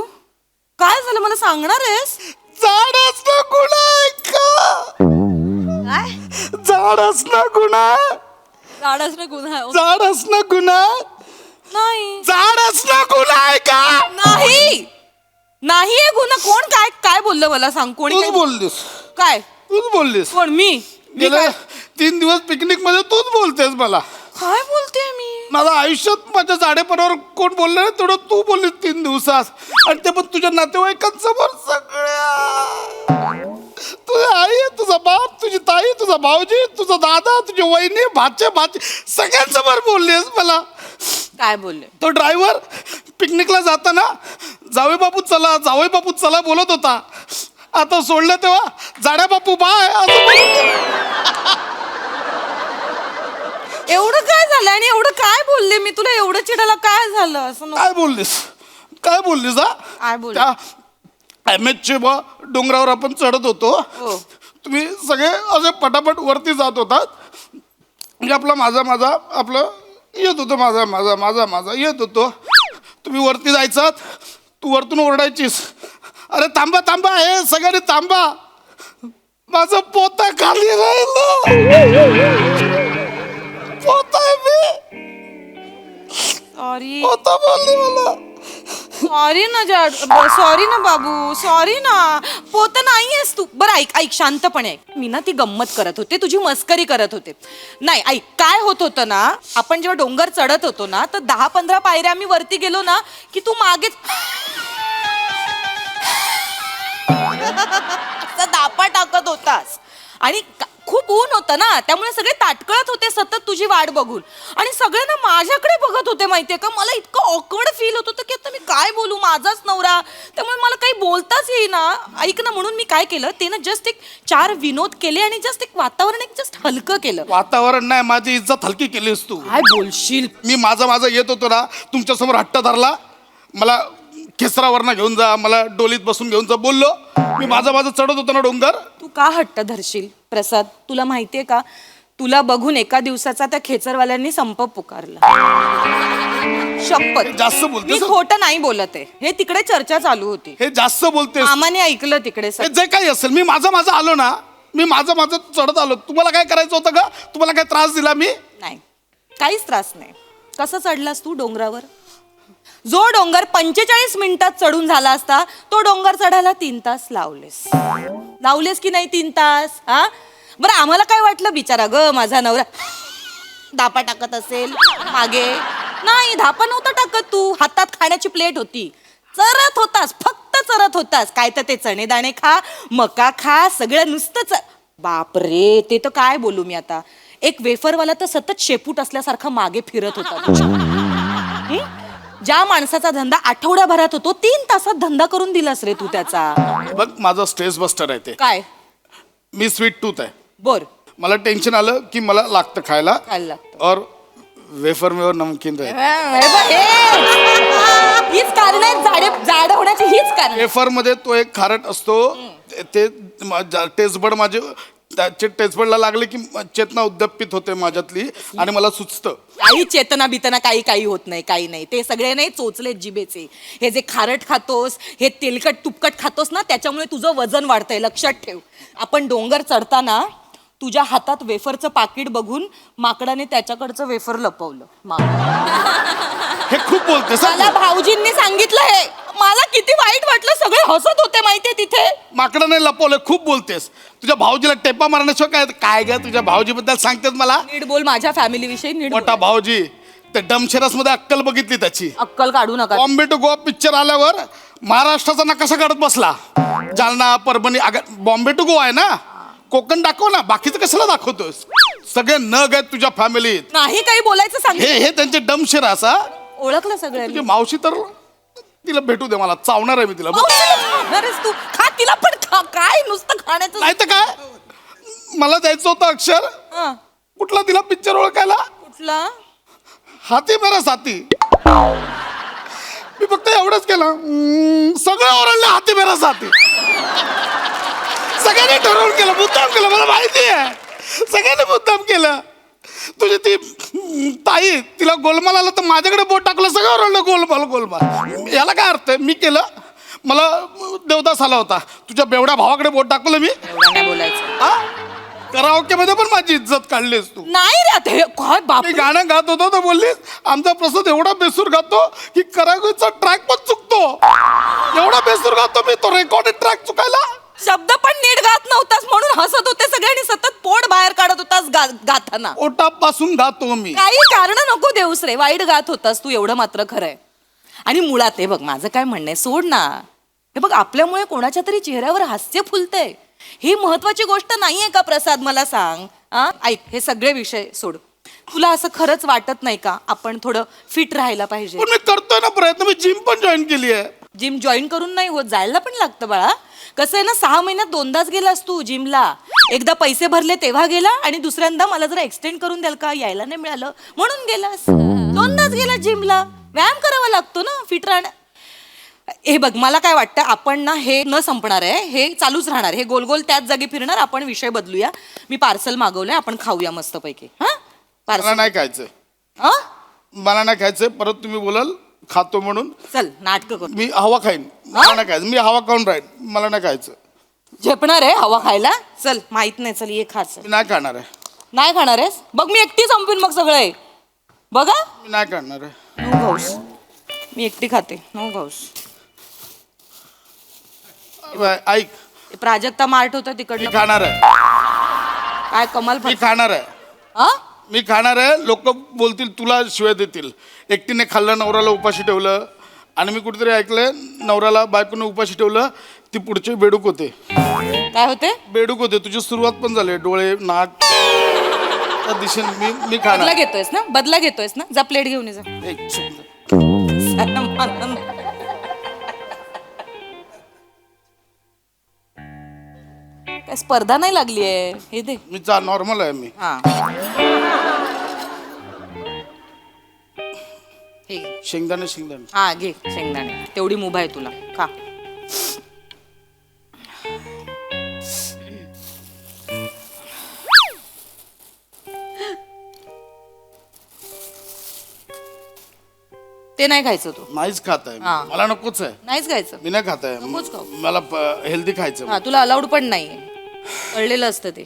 S11: काय झालं मला सांगणार आहेस.
S12: झाड असणं गुन्हा आहे का. झाड असणं गुन्हा.
S4: झाड असणं गुन्हा आहे.
S12: झाड असणं गुन्हा.
S11: नाही
S12: झाड असणं गुन्हा आहे का.
S11: नाही नाही हे गुन्हा. कोण काय काय बोललं मला सांग. कोणी
S12: तूच
S11: काय
S12: बोललीस.
S11: काय
S12: तूच बोललीस.
S11: कोण मी
S12: गेल्या 3 दिवस पिकनिक मध्ये तूच बोलतेस मला.
S11: काय बोलते मी.
S12: माझ्या आयुष्यात माझ्या झाडेपणावर कोण बोललं नाही तेवढं तू बोललीस 3 दिवसात. आणि ते पण तुझ्या नातेवाईकांसमोर सगळ्या. तुझी आई तुझा बाप तुझी ताई तुझा भाऊजी तुझा दादा तुझी वहिनी भाचे सगळ्यांसमोर बोललीस मला.
S11: काय बोलले.
S12: तो ड्रायव्हर पिकनिकला जाताना जावई बापू चला बोलत होता. आता सोडलं तेव्हा जाड्या बापू बाय असं
S11: एवढं काय झालं आणि एवढं काय बोलले मी तुला. एवढं चिडायला काय झालं. असं नको.
S12: काय बोललीस हा.
S11: काय बोलले.
S12: त्या एमएचचे डोंगरावर आपण चढत होतो.
S11: हो.
S12: तुम्ही सगळे असे पटापट वरती जात होतात. म्हणजे माझा आपलं येत होतं. माझा येत होतो. तुम्ही वरती जायचात. तू वरतून ओरडायचीस अरे थांबा हे सगळ्यांनी थांबा. माझं पोता खाली राहिलं. पोता आहे मी.
S11: सॉरी
S12: पोता बोलली मला.
S11: सॉरी ना सॉरी ना बाबू. सॉरी ना. पोत नाहीयेस तू. बरं ऐक शांतपणे ऐक. मी ना ती गंमत करत होते. तुझी मस्करी करत होते. नाही ऐक काय होत होतं ना. आपण जेव्हा डोंगर चढत होतो ना तर 10-15 पायऱ्या आम्ही वरती गेलो ना की तू मागेच दापा टाकत होतास. आणि खूप ऊन होतं ना त्यामुळे सगळे ताटकळत होते सतत तुझी वाट बघून. आणि सगळे ना माझ्याकडे बघत होते माहितीये का. मला इतकं ऑकवर्ड फील होत होतं की आता मी काय बोलू. माझाच नवरा. त्यामुळे मला काही बोलताच येईना. ऐक ना म्हणून मी काय केलं ते ना जस्ट एक 4 विनोद केले आणि जस्ट एक वातावरण एक जस्ट हलकं केलं.
S12: वातावरण नाही माझी इज्जत हलकी केलीस तू.
S11: काय बोलशील.
S12: मी माझा येत होतो ना तुमच्यासमोर हट्ट धरला. मला खेसरावरनं घेऊन जा मला डोलीत बसून घेऊन जा बोललो. मी माझा चढत होतो ना डोंगर.
S11: तू का हट्ट धरशील प्रसाद. तुला माहितीये का तुला बघून एका दिवसाचा त्या खेचरवाल्यांनी संप पुकारला. शपथ
S12: जास्त बोलतेस.
S11: मी खोटं नाही बोलत आहे. हे तिकडे चर्चा चालू होती.
S12: हे जास्त बोलतेस.
S11: मामाने ऐकलं तिकडे
S12: हे जे काही असेल मी माझा आलो ना. मी माझं चढत आलो. तुम्हाला काय करायचं होतं का. तुम्हाला काय त्रास दिला मी.
S11: नाही काहीच त्रास नाही. कसं चढलास तू डोंगरावर. जो डोंगर 45 मिनिटात चढून झाला असता तो डोंगर चढायला 3 तास लावलेस की नाही 3 तास. हा बरं आम्हाला काय वाटलं बिचारा ग माझा नवरा धापा टाकत असेल मागे. नाही धापा नव्हता टाकत. तू हातात खाण्याची प्लेट होती. चरत होतास फक्त चरत होतास. काय तर ते चणे दाणे खा मका खा सगळं नुसतं बापरे. ते तर काय बोलू मी आता. एक वेफरवाला तर सतत शेपूट असल्यासारखा मागे फिरत होता. ज्या माणसाचा धंदा आठवड्याभरात होतो 3 तासात धंदा करून दिलास रे तू त्याचा.
S12: बघ माझं स्ट्रेस बस्टर आहे ते.
S11: काय
S12: मी स्वीट टूथ आहे.
S11: बोर
S12: मला टेन्शन आलं की मला लागतं खायला. और वेफर में और नमकीन राहील.
S11: हीच कारण आहे जाड होण्याची. हीच कारण.
S12: वेफर मध्ये तो एक खारट असतो. ते टेस्ट बड माझे त्याचे टेस्टबडला लागले की चेतना उद्दपित होते माझ्यातली आणि मला सुचतं.
S11: काही चेतना बितना काही काही होत नाही, काही नाही. ते सगळे नाही चोचले जिबेचे. हे जे खारट खातोस, हे तेलकट तुपकट खातोस ना, त्याच्यामुळे तुझं वजन वाढतंय. लक्षात ठेव. आपण डोंगर चढताना तुझ्या हातात वेफरचं पाकिट बघून माकडाने त्याच्याकडचं वेफर लपवलं.
S12: हे खूप बोलतेस हं
S11: मला
S12: तू.
S11: भाऊजींनी सांगितलं हे. मला किती वाईट वाटलं. सगळे हसत होते माहितीये तिथे.
S12: माकडाने लपवलं. खूप बोलतेस. तुझ्या भाऊजीला टेपा मारण्याशिवाय काय ग तुझ्या भाऊजीबद्दल सांगतेस मला?
S11: नीट बोल माझ्या फॅमिली विषयी नीट बोल.
S12: मोठा भाऊजी ते डमशेरास मध्ये अक्कल बघितली त्याची.
S11: अक्कल काढू नका.
S12: बॉम्बे टू गोवा पिक्चर आल्यावर महाराष्ट्राचा नकाशा काढत बसला. जालना परभणी बॉम्बे टू गोवा आहे ना, कोकण दाखव ना, बाकीचं कशाला दाखवतोस? सगळे नग आहेत तुझ्या फॅमिलीत.
S11: नाही काही बोलायचं सांग.
S12: हे त्यांचे डमशेरास हा.
S11: ओळखलं सगळ्यांनी.
S12: तुझी मावशी तर तिला भेटू दे मला, चावणार आहे मी तिला.
S11: मावशीला खाणारेस तू. खा तिला पण खा. काय नुसतं खाण्याचं.
S12: नाही तर काय, मला द्यायचं होतं अक्षर.
S11: हा.
S12: कुठला तिला पिक्चर ओळखायला?
S11: कुठला?
S12: हाती मेरा साथी. मी फक्त एवढंच केलं, सगळं ओरडलं हाती मेरा साथी. सगळ्यांनी ठरवून केलं, मुद्दाम केलं, मला माहिती आहे. सगळ्यांनी मुद्दाम केलं. तुझी ती ताई, तिला गोलमाल आला तर माझ्याकडे बोट टाकलं, सगळं ओरडलं गोलमाल गोलमाल. याला काय अर्थ आहे? मी केलं. मला देवदास आला होता, तुझ्या बेवड्या भावाकडे बोट टाकलं मी.
S11: एवढा नाही बोलायचं.
S12: कराओके मध्ये पण माझी इज्जत काढलीस तू.
S11: नाही रे आता हे काय बाप.
S12: मी गाणं गात होतो तर बोललीस आमचा प्रसाद एवढा बेसूर गातो की कराओकेचा ट्रॅक पण चुकतो. एवढा बेसूर गातो मी, तो रेकॉर्डेड ट्रॅक चुकायला.
S11: शब्द पण नीट गात नव्हतास म्हणून हसत होते सगळ्यांनी. सतत पोट बाहेर काढत होतास गाताना.
S12: ओटापासून गातो मी.
S11: काही कारण नको देऊस रे. वाईट गात होतास तू, एवढं मात्र खरंय. आणि मुळात हे बघ, माझं काय म्हणणं आहे, सोड ना. हे बघ, आपल्यामुळे कोणाच्या तरी चेहऱ्यावर हास्य फुलतंय. ही महत्वाची गोष्ट नाहीये का प्रसाद? मला सांग. ऐक, हे सगळे विषय सोड. तुला असं खरंच वाटत नाही का आपण थोडं फिट राहायला पाहिजे?
S12: पण मी करतोय ना प्रयत्न. मी जिम पण जॉईन केली आहे.
S11: जिम जॉईन करून नाही होत, जायला पण लागतं बाळा. कसं आहे ना, 6 महिन्यात 2दाच गेलास तू जिमला. एकदा पैसे भरले तेव्हा गेला आणि दुसऱ्यांदा मला जरा एक्सटेंड करून द्याल का, यायला नाही मिळालं म्हणून गेलास. 2दाच गेला जिमला. व्यायाम करावा लागतो ना फिट राहण्या. हे बघ, मला काय वाटतं, आपण ना हे न संपणार आहे, हे चालूच राहणार. हे गोल गोल त्याच जागी फिरणार. आपण विषय बदलूया. मी पार्सल मागवलंय, आपण खाऊया मस्तपैकी. हा
S12: मला
S11: पार्सल.
S12: नाही खायचंय. मला नाही खायचंय. परत तुम्ही बोलाल खातो म्हणून.
S11: चल नाटक कर.
S12: मी हवा खाईन. मला नाही खायचं. मी हवा खाऊन राहीन. मला नाही खायचं.
S11: झेपणार आहे हवा खायला? चल माहित नाही, चल ये खाच.
S12: मी नाही खाणार आहे.
S11: नाही खाणार आहेस? बघ मी एकटी संपवीन मग सगळं आहे. बघा
S12: मी नाही खाणार आहे.
S11: नो घाऊस. मी एकटी खाते. नो घाऊस.
S12: ऐक,
S11: प्राजक्ता मार्ट होतं
S12: मी
S11: तिकडनं.
S12: खाणार आहे.
S11: काय कमाल.
S12: मी खाणार आहे.
S11: हा?
S12: मी खाणार आहे. लोक बोलतील, तुला शिवाय देतील. एकटीने खाल्लं, नवऱ्याला उपाशी ठेवलं. आणि मी कुठेतरी ऐकलंय, नवऱ्याला बायकोने उपाशी ठेवलं, ती पुढचे बेडूक होते.
S11: काय होते?
S12: बेडूक होते. तुझी सुरुवात पण झाली. डोळे, नाक त्या दिशेने. मी खाणार.
S11: बदला घेतोयस ना? बदला घेतोयस ना? जा प्लेट घेऊन ये जा.
S12: एक सेकंद.
S11: काय स्पर्धा नाही लागली आहे? हे दे.
S12: मी नॉर्मल आहे मी.
S11: हा हे घे.
S12: शेंगदाणे.
S11: हा घे शेंगदाणे. तेवढी मुभा आहे तुला, खा. ते नाही खायचं तू.
S12: नाहीच खात आहे.
S11: हा.
S12: मला नकोच आहे.
S11: नाहीच खायचं.
S12: मी नाही खात आहे.
S11: नकोच खाऊ.
S12: मला हेल्दी खायचं.
S11: हा तुला अलाउड पण नाही. कळलेलं असतं ते.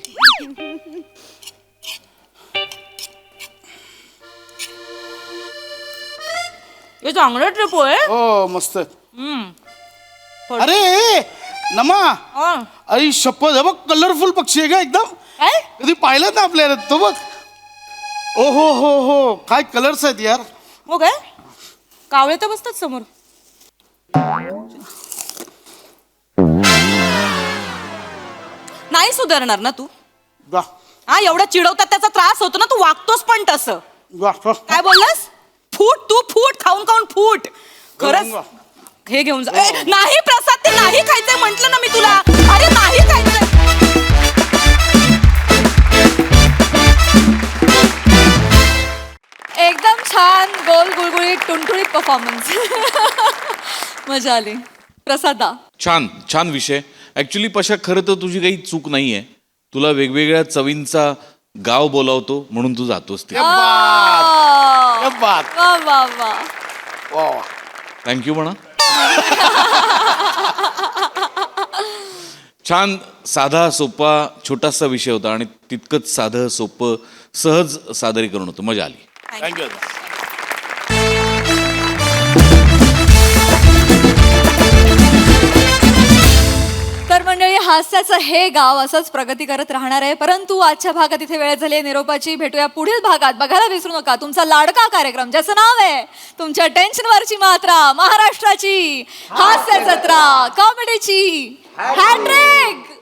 S11: हे चांगलं ट्रिप होय.
S12: हो मस्त आहे. अरे नमा, आई शपथ, हे बघ कलरफुल पक्षी आहे का एकदम.
S11: काय?
S12: कधी पाहिलं ना आपल्या तो बघ. ओ हो हो हो, काय कलर्स आहेत यार.
S11: हो काय? कावळे तर बसतात समोर. नाही सुधारणार ना तू?
S12: वा
S11: हा एवढं चिडवतात त्याचा त्रास होतो ना, तू वागतोस पण तसं.
S12: वा वा.
S11: काय बोललास? फूट तू फूट, खाऊन खाऊन फूट. खरंच हे घेऊन जा. ए, नाही प्रसाद, ते नाही खायचंय म्हंटल ना मी तुला. अरे नाही खायचंय.
S4: एकदम छान गोल गुळगुळीत टुणटुणीत परफॉर्मन्स. मजा आली. प्रसादा
S8: छान छान विषय. ॲक्च्युली पशा, खरं तर तुझी काही चूक नाही आहे. तुला वेगवेगळ्या चवींचा गाव बोलावतो म्हणून तू जातोस ते.
S6: क्या बात.
S4: वा वा वा.
S6: वा.
S8: थँक्यू म्हणा. छान साधा सोपा छोटासा विषय होता आणि तितकंच साधं सोपं सहज सादरीकरण होतं. मजा आली.
S6: थँक्यू.
S4: तर मंडळी, हास्याचं हे गाव असंच प्रगती करत राहणार आहे. परंतु आजच्या भागात इथे वेळ झाली आहे निरोपाची. भेटूया पुढील भागात. बघायला विसरू नका तुमचा लाडका कार्यक्रम ज्याचं नाव आहे तुमच्या टेन्शनवरची मात्रा, महाराष्ट्राची हास्य जत्रा, कॉमेडीची हॅट्रिक.